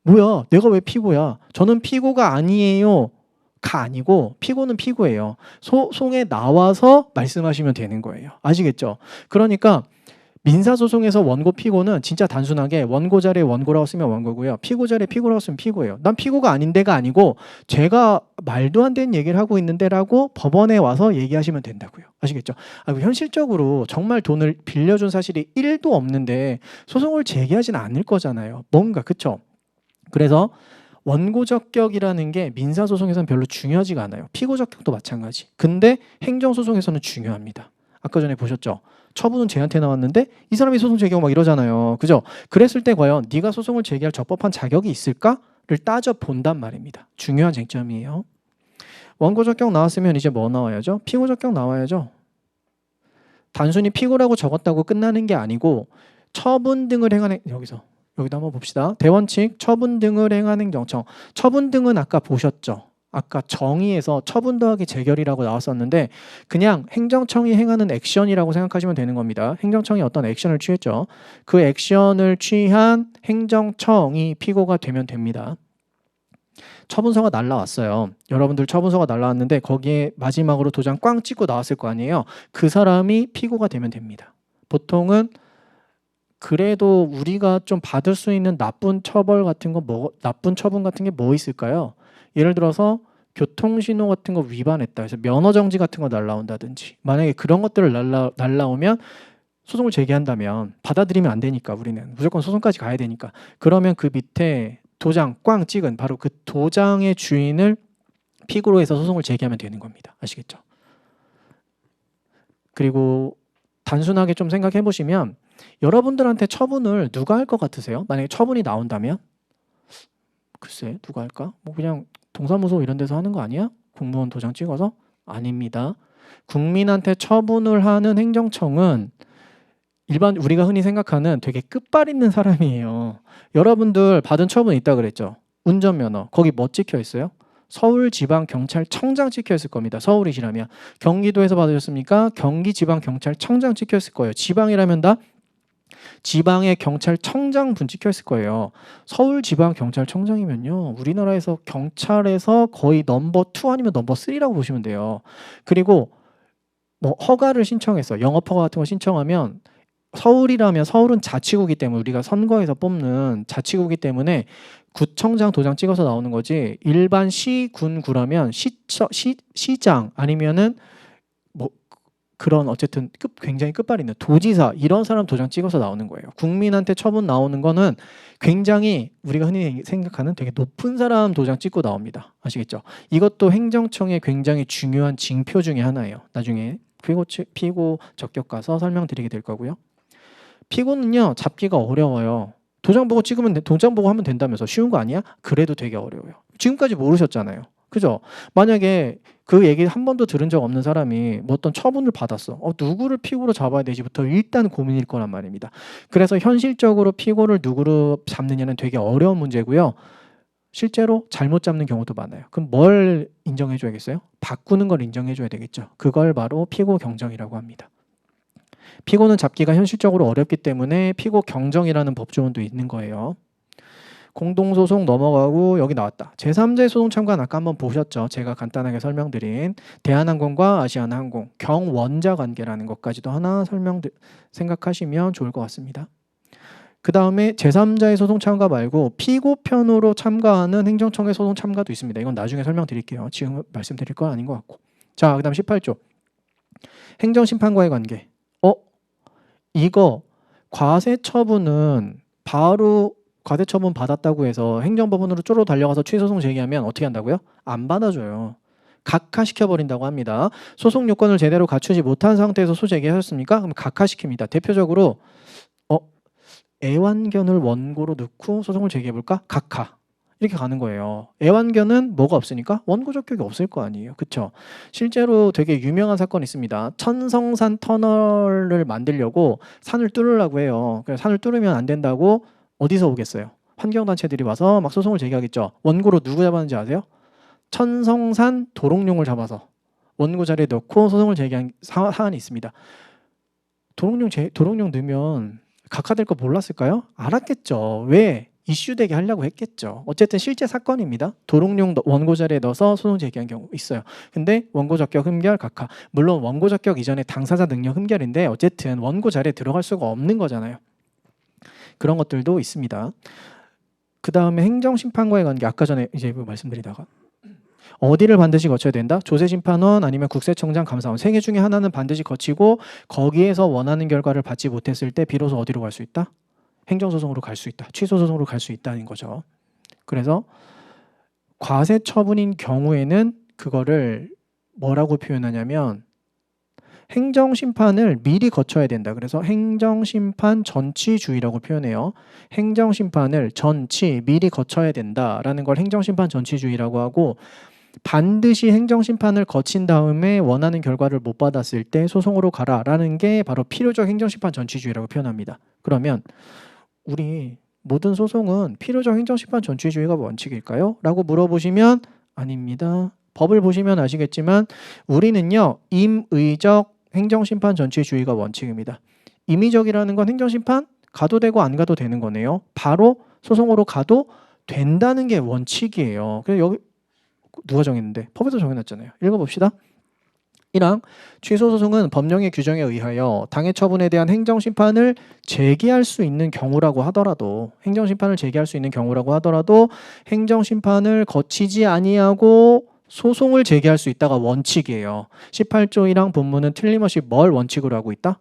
A: 뭐야? 내가 왜 피고야? 저는 피고가 아니에요. 가 아니고 피고는 피고예요. 소송에 나와서 말씀하시면 되는 거예요. 아시겠죠? 그러니까 민사소송에서 원고 피고는 진짜 단순하게 원고 자리에 원고라고 쓰면 원고고요. 피고 자리에 피고라고 쓰면 피고예요. 난 피고가 아닌데가 아니고 제가 말도 안 되는 얘기를 하고 있는데라고 법원에 와서 얘기하시면 된다고요. 아시겠죠? 현실적으로 정말 돈을 빌려준 사실이 1도 없는데 소송을 제기하진 않을 거잖아요. 뭔가 그쵸? 그래서 원고 적격이라는 게 민사소송에서는 별로 중요하지가 않아요. 피고 적격도 마찬가지. 근데 행정소송에서는 중요합니다. 아까 전에 보셨죠? 처분은 쟤한테 나왔는데 이 사람이 소송 제기하고 막 이러잖아요. 그죠? 그랬을 때 과연 네가 소송을 제기할 적법한 자격이 있을까를 따져본단 말입니다. 중요한 쟁점이에요. 원고 적격 나왔으면 이제 뭐 나와야죠? 피고 적격 나와야죠. 단순히 피고라고 적었다고 끝나는 게 아니고 처분 등을 행한 여기도 한번 봅시다. 대원칙 처분 등을 행한 행정청. 처분 등은 아까 보셨죠? 아까 정의에서 처분 더하기 재결이라고 나왔었는데 그냥 행정청이 행하는 액션이라고 생각하시면 되는 겁니다. 행정청이 어떤 액션을 취했죠. 그 액션을 취한 행정청이 피고가 되면 됩니다. 처분서가 날라왔어요. 여러분들 처분서가 날라왔는데 거기에 마지막으로 도장 꽝 찍고 나왔을 거 아니에요. 그 사람이 피고가 되면 됩니다. 보통은 그래도 우리가 좀 받을 수 있는 나쁜 처벌 같은 거 나쁜 처분 같은 게 뭐 있을까요? 예를 들어서 교통신호 같은 거 위반했다 해서 면허 정지 같은 거 날라온다든지 만약에 그런 것들을 날라오면 소송을 제기한다면 받아들이면 안 되니까 우리는 무조건 소송까지 가야 되니까 그러면 그 밑에 도장 꽝 찍은 바로 그 도장의 주인을 피고로 해서 소송을 제기하면 되는 겁니다. 아시겠죠? 그리고 단순하게 좀 생각해 보시면 여러분들한테 처분을 누가 할 것 같으세요? 만약에 처분이 나온다면? 글쎄 누가 할까? 뭐 그냥 동사무소 이런 데서 하는 거 아니야? 공무원 도장 찍어서? 아닙니다. 국민한테 처분을 하는 행정청은 일반 우리가 흔히 생각하는 되게 끝발 있는 사람이에요. 여러분들 받은 처분 있다 그랬죠? 운전면허 거기 뭐 찍혀 있어요? 서울지방경찰청장 찍혀 있을 겁니다. 서울이시라면. 경기도에서 받으셨습니까? 경기지방경찰청장 찍혀 있을 거예요. 지방이라면 다 지방의 경찰청장 분 찍혀 있을 거예요. 서울지방경찰청장이면요. 우리나라에서 경찰에서 거의 넘버 2 아니면 넘버 3라고 보시면 돼요. 그리고 뭐 허가를 신청해서 영업허가 같은 거 신청하면 서울이라면 서울은 자치구이기 때문에 우리가 선거에서 뽑는 자치구이기 때문에 구청장 도장 찍어서 나오는 거지 일반 시군구라면 시장 아니면은 뭐 그런 어쨌든 굉장히 끝발이 있는 도지사 이런 사람 도장 찍어서 나오는 거예요. 국민한테 처분 나오는 거는 굉장히 우리가 흔히 생각하는 되게 높은 사람 도장 찍고 나옵니다. 아시겠죠? 이것도 행정청의 굉장히 중요한 징표 중에 하나예요. 나중에 피고 적격 가서 설명드리게 될 거고요. 피고는요 잡기가 어려워요. 도장 보고 하면 된다면서 쉬운 거 아니야? 그래도 되게 어려워요. 지금까지 모르셨잖아요. 그죠? 만약에 그 얘기 한 번도 들은 적 없는 사람이 뭐 어떤 처분을 받았어. 누구를 피고로 잡아야 되지부터 일단 고민일 거란 말입니다. 그래서 현실적으로 피고를 누구로 잡느냐는 되게 어려운 문제고요. 실제로 잘못 잡는 경우도 많아요. 그럼 뭘 인정해 줘야겠어요? 바꾸는 걸 인정해 줘야 되겠죠. 그걸 바로 피고 경정이라고 합니다. 피고는 잡기가 현실적으로 어렵기 때문에 피고 경정이라는 법조문도 있는 거예요. 공동소송 넘어가고 여기 나왔다. 제3자의 소송 참가는 아까 한번 보셨죠. 제가 간단하게 설명드린 대한항공과 아시아나항공 경원자 관계라는 것까지도 하나 생각하시면 좋을 것 같습니다. 그 다음에 제3자의 소송 참가 말고 피고편으로 참가하는 행정청의 소송 참가도 있습니다. 이건 나중에 설명드릴게요. 지금 말씀드릴 건 아닌 것 같고. 자, 그 다음 18조. 행정심판과의 관계. 이거 과세처분은 바로 과세처분 받았다고 해서 행정법원으로 쪼로 달려가서 취소소송 제기하면 어떻게 한다고요? 안 받아줘요. 각하시켜버린다고 합니다. 소송 요건을 제대로 갖추지 못한 상태에서 소제기하셨습니까? 그럼 각하시킵니다. 대표적으로 애완견을 원고로 넣고 소송을 제기해볼까? 각하. 이렇게 가는 거예요. 애완견은 뭐가 없으니까 원고 적격이 없을 거 아니에요. 그쵸? 실제로 되게 유명한 사건이 있습니다. 천성산 터널을 만들려고 산을 뚫으려고 해요. 그래서 산을 뚫으면 안 된다고 어디서 오겠어요? 환경단체들이 와서 막 소송을 제기하겠죠. 원고로 누구 잡았는지 아세요? 천성산 도롱뇽을 잡아서 원고 자리에 넣고 소송을 제기한 사안이 있습니다. 도롱뇽 넣으면 각하될 거 몰랐을까요? 알았겠죠. 왜? 이슈되게 하려고 했겠죠. 어쨌든 실제 사건입니다. 도롱뇽 원고 자리에 넣어서 소송 제기한 경우 있어요. 근데 원고 적격 흠결 각하. 물론 원고 적격 이전에 당사자 능력 흠결인데 어쨌든 원고 자리에 들어갈 수가 없는 거잖아요. 그런 것들도 있습니다. 그 다음에 행정심판과의 관계. 아까 전에 이제 말씀드리다가 어디를 반드시 거쳐야 된다? 조세심판원 아니면 국세청장 감사원 3개 중에 하나는 반드시 거치고 거기에서 원하는 결과를 받지 못했을 때 비로소 어디로 갈 수 있다? 행정소송으로 갈 수 있다. 취소소송으로 갈 수 있다는 거죠. 그래서 과세처분인 경우에는 그거를 뭐라고 표현하냐면 행정심판을 미리 거쳐야 된다. 그래서 행정심판 전치주의라고 표현해요. 행정심판을 미리 거쳐야 된다라는 걸 행정심판 전치주의라고 하고 반드시 행정심판을 거친 다음에 원하는 결과를 못 받았을 때 소송으로 가라라는 게 바로 필요적 행정심판 전치주의라고 표현합니다. 그러면 우리 모든 소송은 필요적 행정심판 전치주의가 원칙일까요? 라고 물어보시면 아닙니다. 법을 보시면 아시겠지만 우리는요 임의적 행정심판 전치주의가 원칙입니다. 임의적이라는 건 행정심판 가도 되고 안 가도 되는 거네요. 바로 소송으로 가도 된다는 게 원칙이에요. 그래서 여기 누가 정했는데? 법에서 정해놨잖아요. 읽어봅시다. 1항 취소소송은 법령의 규정에 의하여 당해 처분에 대한 행정심판을 제기할 수 있는 경우라고 하더라도 행정심판을 거치지 아니하고 소송을 제기할 수 있다가 원칙이에요. 18조 1항 본문은 틀림없이 뭘 원칙으로 하고 있다?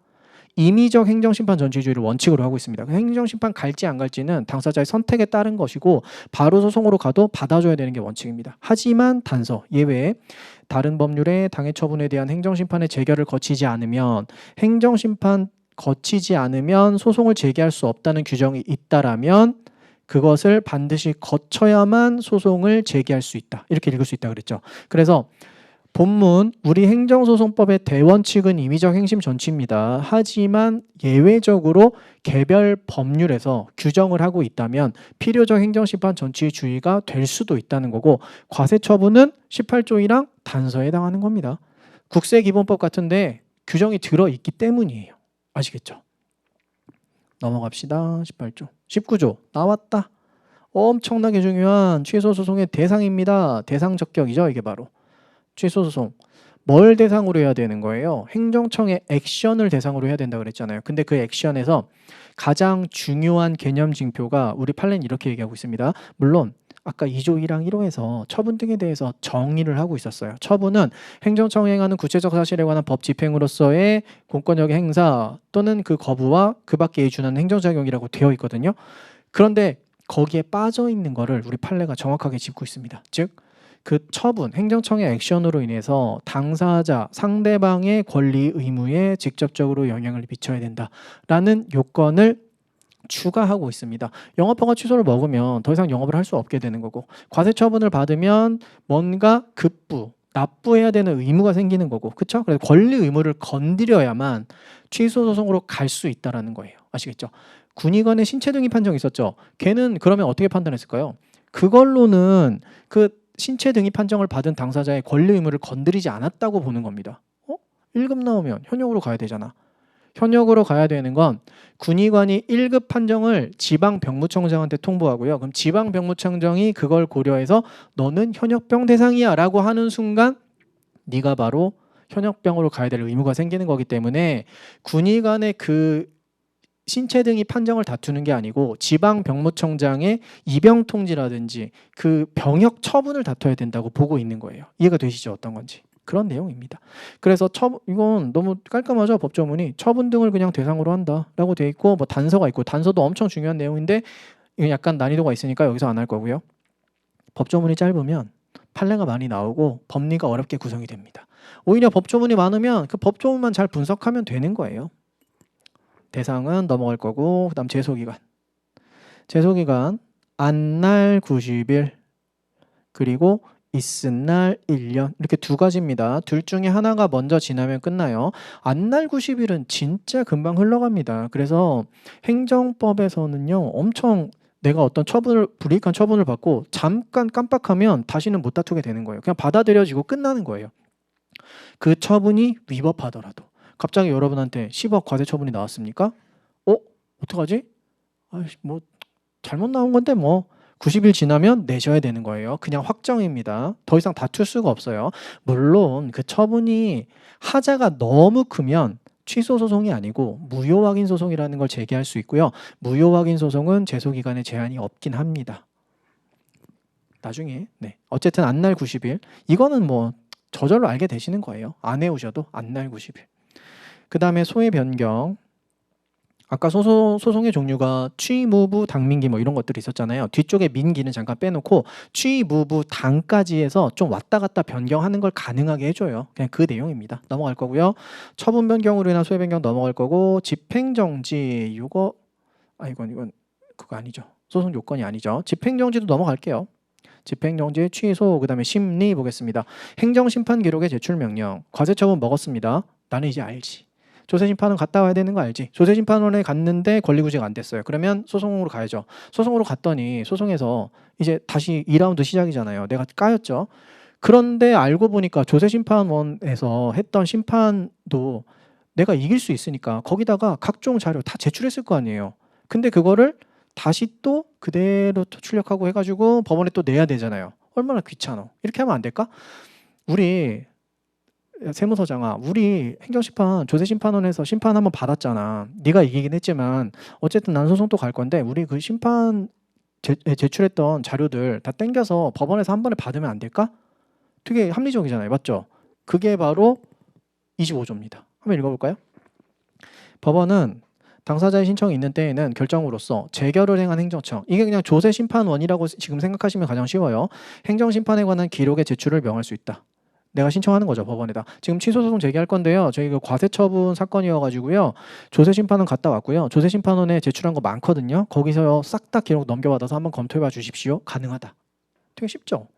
A: 임의적 행정심판 전치주의를 원칙으로 하고 있습니다. 행정심판 갈지 안 갈지는 당사자의 선택에 따른 것이고 바로 소송으로 가도 받아줘야 되는 게 원칙입니다. 하지만 단서, 예외 다른 법률에 당해 처분에 대한 행정심판의 재결을 거치지 않으면 소송을 제기할 수 없다는 규정이 있다라면 그것을 반드시 거쳐야만 소송을 제기할 수 있다. 이렇게 읽을 수 있다 그랬죠. 그래서 본문 우리 행정소송법의 대원칙은 임의적 행심 전치입니다. 하지만 예외적으로 개별 법률에서 규정을 하고 있다면 필요적 행정심판 전치주의가 될 수도 있다는 거고 과세처분은 18조 1항 단서에 해당하는 겁니다. 국세기본법 같은데 규정이 들어있기 때문이에요. 아시겠죠? 넘어갑시다. 18조. 19조 나왔다. 엄청나게 중요한 취소소송의 대상입니다. 대상 적격이죠. 이게 바로. 취소소송. 뭘 대상으로 해야 되는 거예요? 행정청의 액션을 대상으로 해야 된다고 그랬잖아요. 근데 그 액션에서 가장 중요한 개념 징표가 우리 판례는 이렇게 얘기하고 있습니다. 물론 아까 2조 1항 1호에서 처분 등에 대해서 정의를 하고 있었어요. 처분은 행정청이 행하는 구체적 사실에 관한 법 집행으로서의 공권력의 행사 또는 그 거부와 그 밖에 예준하는 행정작용이라고 되어 있거든요. 그런데 거기에 빠져 있는 거를 우리 판례가 정확하게 짚고 있습니다. 즉 그 처분, 행정청의 액션으로 인해서 당사자, 상대방의 권리, 의무에 직접적으로 영향을 미쳐야 된다라는 요건을 추가하고 있습니다. 영업허가 취소를 먹으면 더 이상 영업을 할 수 없게 되는 거고 과세처분을 받으면 뭔가 납부해야 되는 의무가 생기는 거고 그렇죠? 그래서 권리 의무를 건드려야만 취소소송으로 갈 수 있다는 거예요. 아시겠죠? 군의관의 신체 등위 판정이 있었죠. 걔는 그러면 어떻게 판단했을까요? 그걸로는 그 신체 등위 판정을 받은 당사자의 권리 의무를 건드리지 않았다고 보는 겁니다. 1급 나오면 현역으로 가야 되잖아. 현역으로 가야 되는 건 군의관이 1급 판정을 지방병무청장한테 통보하고요. 그럼 지방병무청장이 그걸 고려해서 너는 현역병 대상이야 라고 하는 순간 네가 바로 현역병으로 가야 될 의무가 생기는 거기 때문에 군의관의 그 신체 등이 판정을 다투는 게 아니고 지방병무청장의 입영 통지라든지 그 병역 처분을 다퉈야 된다고 보고 있는 거예요. 이해가 되시죠? 어떤 건지. 그런 내용입니다. 그래서 이건 너무 깔끔하죠? 법조문이 처분 등을 그냥 대상으로 한다라고 돼 있고 뭐 단서가 있고 단서도 엄청 중요한 내용인데 이건 약간 난이도가 있으니까 여기서 안 할 거고요. 법조문이 짧으면 판례가 많이 나오고 법리가 어렵게 구성이 됩니다. 오히려 법조문이 많으면 그 법조문만 잘 분석하면 되는 거예요. 대상은 넘어갈 거고 그다음 제소기간. 제소기간 안날 90일 그리고 있은 날 1년 이렇게 두 가지입니다. 둘 중에 하나가 먼저 지나면 끝나요. 안날 90일은 진짜 금방 흘러갑니다. 그래서 행정법에서는요. 엄청 내가 어떤 불이익한 처분을 받고 잠깐 깜빡하면 다시는 못 다투게 되는 거예요. 그냥 받아들여지고 끝나는 거예요. 그 처분이 위법하더라도. 갑자기 여러분한테 10억 과세 처분이 나왔습니까? 어떡하지? 뭐 잘못 나온 건데 뭐 90일 지나면 내셔야 되는 거예요. 그냥 확정입니다. 더 이상 다툴 수가 없어요. 물론 그 처분이 하자가 너무 크면 취소 소송이 아니고 무효 확인 소송이라는 걸 제기할 수 있고요. 무효 확인 소송은 제소 기간에 제한이 없긴 합니다. 나중에 어쨌든 안날 90일 이거는 뭐 저절로 알게 되시는 거예요. 안 해오셔도 안날 90일. 그 다음에 소의 변경. 아까 소송의 종류가 취무부 당민기 뭐 이런 것들이 있었잖아요. 뒤쪽에 민기는 잠깐 빼놓고 취무부 당까지 해서 좀 왔다 갔다 변경하는 걸 가능하게 해줘요. 그냥 그 내용입니다. 넘어갈 거고요. 처분 변경으로 인한 소의 변경 넘어갈 거고 집행정지 이건 그거 아니죠. 소송 요건이 아니죠. 집행정지도 넘어갈게요. 집행정지, 취소, 그 다음에 심리 보겠습니다. 행정심판 기록의 제출 명령. 과세처분 먹었습니다. 나는 이제 알지. 조세심판원 갔다 와야 되는 거 알지? 조세심판원에 갔는데 권리구제가 안 됐어요. 그러면 소송으로 가야죠. 소송으로 갔더니 소송에서 이제 다시 2라운드 시작이잖아요. 내가 까였죠. 그런데 알고 보니까 조세심판원에서 했던 심판도 내가 이길 수 있으니까 거기다가 각종 자료 다 제출했을 거 아니에요. 근데 그거를 다시 또 그대로 출력하고 해가지고 법원에 또 내야 되잖아요. 얼마나 귀찮아. 이렇게 하면 안 될까? 우리 세무서장아, 우리 행정심판 조세심판원에서 심판 한번 받았잖아. 네가 이기긴 했지만 어쨌든 난 소송 또 갈 건데 우리 그 심판 제출했던 자료들 다 땡겨서 법원에서 한 번에 받으면 안 될까? 되게 합리적이잖아요. 맞죠? 그게 바로 25조입니다. 한번 읽어볼까요? 법원은 당사자의 신청이 있는 때에는 결정으로서 재결을 행한 행정청, 이게 그냥 조세심판원이라고 지금 생각하시면 가장 쉬워요. 행정심판에 관한 기록의 제출을 명할 수 있다. 내가 신청하는 거죠, 법원에다. 지금 취소소송 제기할 건데요. 저희 그 과세처분 사건이어가지고요. 조세심판원 갔다 왔고요. 조세심판원에 제출한 거 많거든요. 거기서 싹 다 기록 넘겨받아서 한번 검토해봐 주십시오. 가능하다. 되게 쉽죠?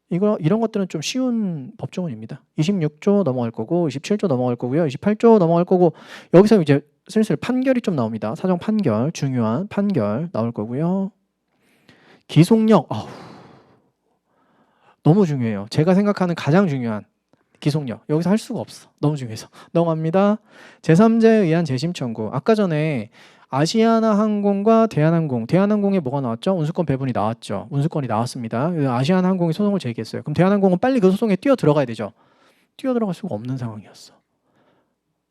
A: 이런 것들은 좀 쉬운 법조문입니다. 26조 넘어갈 거고 27조 넘어갈 거고요. 28조 넘어갈 거고 여기서 이제 슬슬 판결이 좀 나옵니다. 사정 판결, 중요한 판결 나올 거고요. 기속력, 너무 중요해요. 제가 생각하는 가장 중요한 기속력. 여기서 할 수가 없어. 너무 중요해서. 넘어갑니다. 제3자에 의한 재심 청구. 아까 전에 아시아나항공과 대한항공에 뭐가 나왔죠? 운수권 배분이 나왔죠. 운수권이 나왔습니다. 아시아나항공이 소송을 제기했어요. 그럼 대한항공은 빨리 그 소송에 뛰어 들어가야 되죠. 뛰어 들어갈 수가 없는 상황이었어.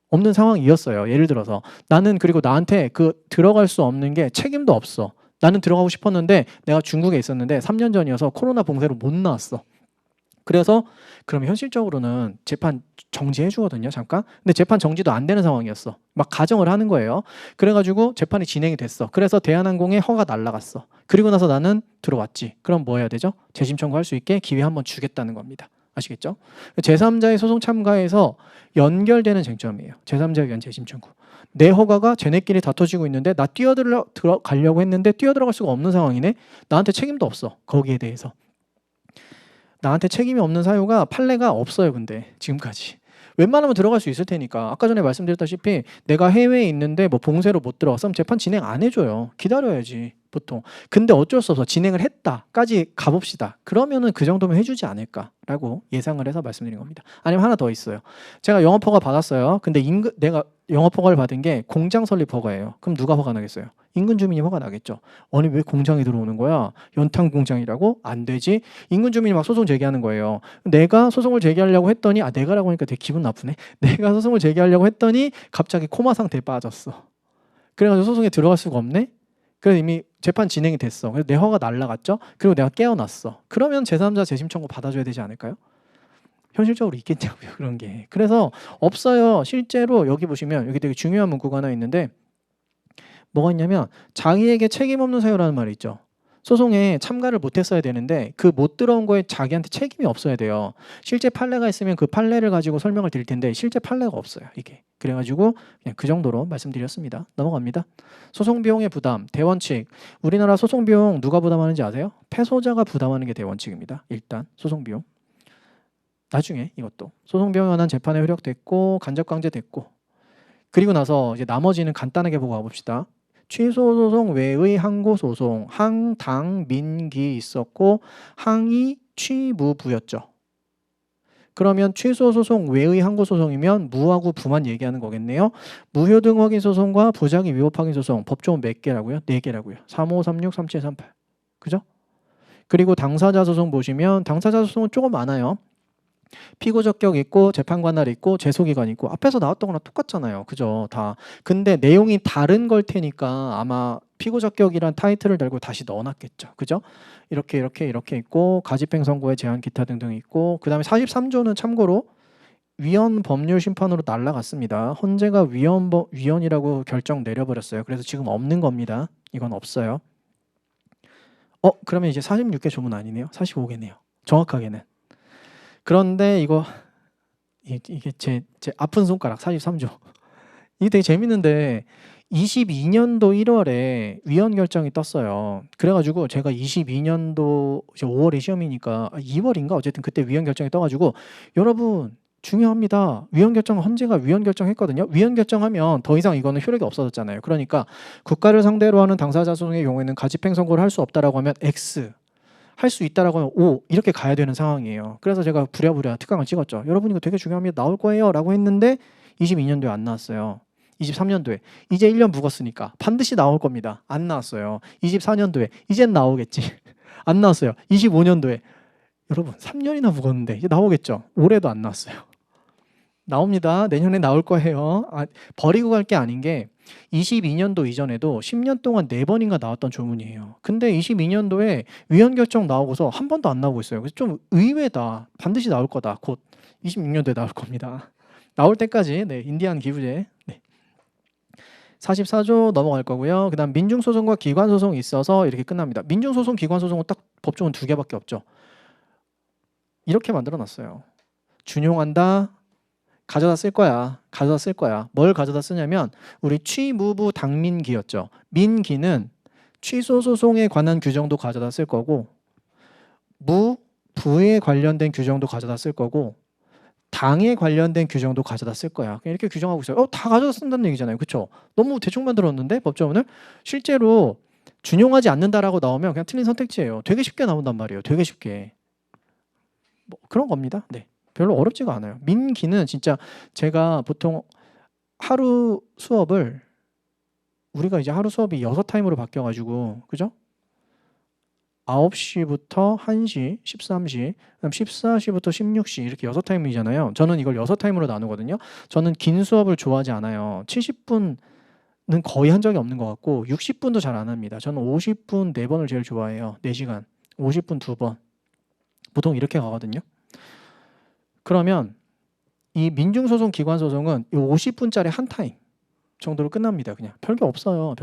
A: 없는 상황이었어요. 예를 들어서 나는 그리고 나한테 그 들어갈 수 없는 게 책임도 없어. 나는 들어가고 싶었는데 내가 중국에 있었는데 3년 전이어서 코로나 봉쇄로 못 나왔어. 그래서 그럼 현실적으로는 재판 정지해 주거든요. 잠깐. 근데 재판 정지도 안 되는 상황이었어. 막 가정을 하는 거예요. 그래가지고 재판이 진행이 됐어. 그래서 대한항공의 허가 날라갔어. 그리고 나서 나는 들어왔지. 그럼 뭐 해야 되죠? 재심 청구할 수 있게 기회 한번 주겠다는 겁니다. 아시겠죠? 제3자의 소송 참가에서 연결되는 쟁점이에요. 제3자에 의한 재심 청구. 내 허가가 쟤네끼리 다퉈지고 있는데 나 들어가려고 했는데 뛰어들어갈 수가 없는 상황이네. 나한테 책임도 없어. 거기에 대해서. 나한테 책임이 없는 사유가 판례가 없어요. 근데 지금까지. 웬만하면 들어갈 수 있을 테니까. 아까 전에 말씀드렸다시피 내가 해외에 있는데 뭐 봉쇄로 못 들어갔으면 재판 진행 안 해줘요. 기다려야지. 보통. 근데 어쩔 수 없어. 진행을 했다까지 가봅시다. 그러면은 그 정도면 해주지 않을까라고 예상을 해서 말씀드린 겁니다. 아니면 하나 더 있어요. 제가 영업 허가 받았어요. 근데 내가 영업 허가를 받은 게 공장 설립 허가예요. 그럼 누가 허가 나겠어요? 인근 주민이 허가 나겠죠. 아니 왜 공장이 들어오는 거야? 연탄 공장이라고? 안 되지. 인근 주민이 막 소송 제기하는 거예요. 내가 소송을 제기하려고 했더니 내가라고 하니까 되게 기분 나쁘네. 내가 소송을 제기하려고 했더니 갑자기 코마 상태에 빠졌어. 그래가지고 소송에 들어갈 수가 없네. 그래서 이미 재판 진행이 됐어. 그래서 내 허가 날라갔죠. 그리고 내가 깨어났어. 그러면 제3자 재심 청구 받아줘야 되지 않을까요? 현실적으로 있겠냐고요, 그런 게. 그래서 없어요. 실제로 여기 보시면 여기 되게 중요한 문구가 하나 있는데 뭐가 있냐면 자기에게 책임 없는 사유라는 말이 있죠. 소송에 참가를 못했어야 되는데 그 못 들어온 거에 자기한테 책임이 없어야 돼요. 실제 판례가 있으면 그 판례를 가지고 설명을 드릴 텐데 실제 판례가 없어요, 이게. 그래가지고 그냥 그 정도로 말씀드렸습니다. 넘어갑니다. 소송 비용의 부담, 대원칙. 우리나라 소송 비용 누가 부담하는지 아세요? 패소자가 부담하는 게 대원칙입니다. 일단 소송 비용. 나중에 이것도 소송 비용에 관한 재판에 효력됐고 간접강제됐고 그리고 나서 이제 나머지는 간단하게 보고 가봅시다. 취소소송 외의 항고소송, 항당민기 있었고 항의 취무부였죠. 그러면 취소소송 외의 항고소송이면 무하고 부만 얘기하는 거겠네요. 무효 등 확인 소송과 부작위 위법 확인 소송 법조문 몇 개라고요? 4개라고요. 35, 36, 37, 38. 그죠? 그리고 당사자 소송 보시면 당사자 소송은 조금 많아요. 피고 적격 있고 재판관할 있고 제소기관 있고 앞에서 나왔던 거랑 똑같잖아요. 그죠? 다. 근데 내용이 다른 걸 테니까 아마 피고 적격이란 타이틀을 달고 다시 넣어놨겠죠. 그죠? 이렇게 있고 가집행 선고의 제한 기타 등등 있고 그 다음에 43조는 참고로 위헌 법률 심판으로 날라갔습니다. 헌재가 위헌이라고 결정 내려버렸어요. 그래서 지금 없는 겁니다. 이건 없어요. 그러면 이제 46개 조문 아니네요. 45개네요. 정확하게는. 그런데 이게 제 아픈 손가락 43조. 이게 되게 재밌는데 22년도 1월에 위헌 결정이 떴어요. 그래가지고 제가 22년도 이제 5월에 시험이니까 2월인가 어쨌든 그때 위헌 결정이 떠가지고 여러분 중요합니다. 위헌 결정 헌재가 위헌 결정했거든요. 위헌 결정하면 더 이상 이거는 효력이 없어졌잖아요. 그러니까 국가를 상대로 하는 당사자 소송의 경우에는 가집행 선고를 할 수 없다라고 하면 X. 할 수 있다라고 하면 O 이렇게 가야 되는 상황이에요. 그래서 제가 부랴부랴 특강을 찍었죠. 여러분 이거 되게 중요합니다. 나올 거예요 라고 했는데 22년도에 안 나왔어요. 23년도에 이제 1년 묵었으니까 반드시 나올 겁니다. 안 나왔어요. 24년도에 이젠 나오겠지. 안 나왔어요. 25년도에 여러분 3년이나 묵었는데 이제 나오겠죠. 올해도 안 나왔어요. 나옵니다. 내년에 나올 거예요. 버리고 갈 게 아닌 게 22년도 이전에도 10년 동안 4번인가 나왔던 조문이에요. 근데 22년도에 위헌 결정 나오고서 한 번도 안 나오고 있어요. 그래서 좀 의외다. 반드시 나올 거다. 곧 26년도에 나올 겁니다. 나올 때까지 인디안 기부제 44조 넘어갈 거고요. 그 다음 민중소송과 기관소송이 있어서 이렇게 끝납니다. 민중소송, 기관소송은 딱 법조문 2개밖에 없죠. 이렇게 만들어놨어요. 준용한다. 가져다 쓸 거야. 가져다 쓸 거야. 뭘 가져다 쓰냐면 우리 취무부 당민기였죠. 민기는 취소 소송에 관한 규정도 가져다 쓸 거고 부에 관련된 규정도 가져다 쓸 거고 당에 관련된 규정도 가져다 쓸 거야. 이렇게 규정하고 있어요. 다 가져다 쓴다는 얘기잖아요. 그렇죠? 너무 대충 만들었는데 법조문을 실제로 준용하지 않는다라고 나오면 그냥 틀린 선택지예요. 되게 쉽게 나온단 말이에요. 되게 쉽게. 뭐 그런 겁니다. 네. 별로 어렵지가 않아요. 민기는 진짜 제가 보통 하루 수업을 우리가 이제 하루 수업이 6타임으로 바뀌어가지고 그죠? 9시부터 1시, 13시, 그다음 14시부터 16시 이렇게 6타임이잖아요. 저는 이걸 6타임으로 나누거든요. 저는 긴 수업을 좋아하지 않아요. 70분은 거의 한 적이 없는 것 같고 60분도 잘 안 합니다. 저는 50분 4번을 제일 좋아해요. 4시간. 50분 2번. 보통 이렇게 가거든요. 그러면 이 민중소송, 기관소송은 50분짜리 한 타임 정도로 끝납니다. 그냥 별게 없어요.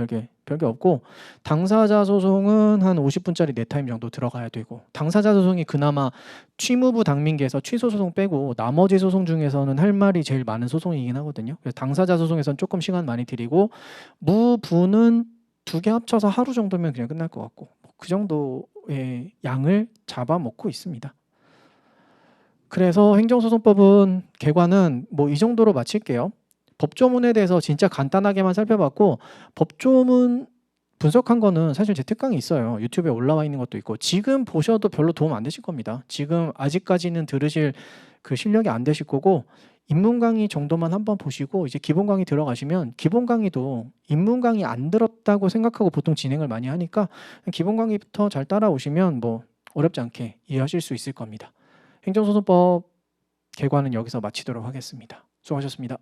A: 별게 없고 당사자 소송은 한 50분짜리 4타임 정도 들어가야 되고 당사자 소송이 그나마 취무부 당민기에서 취소 소송 빼고 나머지 소송 중에서는 할 말이 제일 많은 소송이긴 하거든요. 그래서 당사자 소송에서는 조금 시간 많이 들이고 무부는 2개 합쳐서 하루 정도면 그냥 끝날 것 같고 그 정도의 양을 잡아먹고 있습니다. 그래서 행정소송법은 개관은 뭐 이 정도로 마칠게요. 법조문에 대해서 진짜 간단하게만 살펴봤고 법조문 분석한 거는 사실 제 특강이 있어요. 유튜브에 올라와 있는 것도 있고 지금 보셔도 별로 도움 안 되실 겁니다. 지금 아직까지는 들으실 그 실력이 안 되실 거고 입문 강의 정도만 한번 보시고 이제 기본 강의 들어가시면 기본 강의도 입문 강의 안 들었다고 생각하고 보통 진행을 많이 하니까 기본 강의부터 잘 따라오시면 뭐 어렵지 않게 이해하실 수 있을 겁니다. 행정소송법 개관은 여기서 마치도록 하겠습니다. 수고하셨습니다.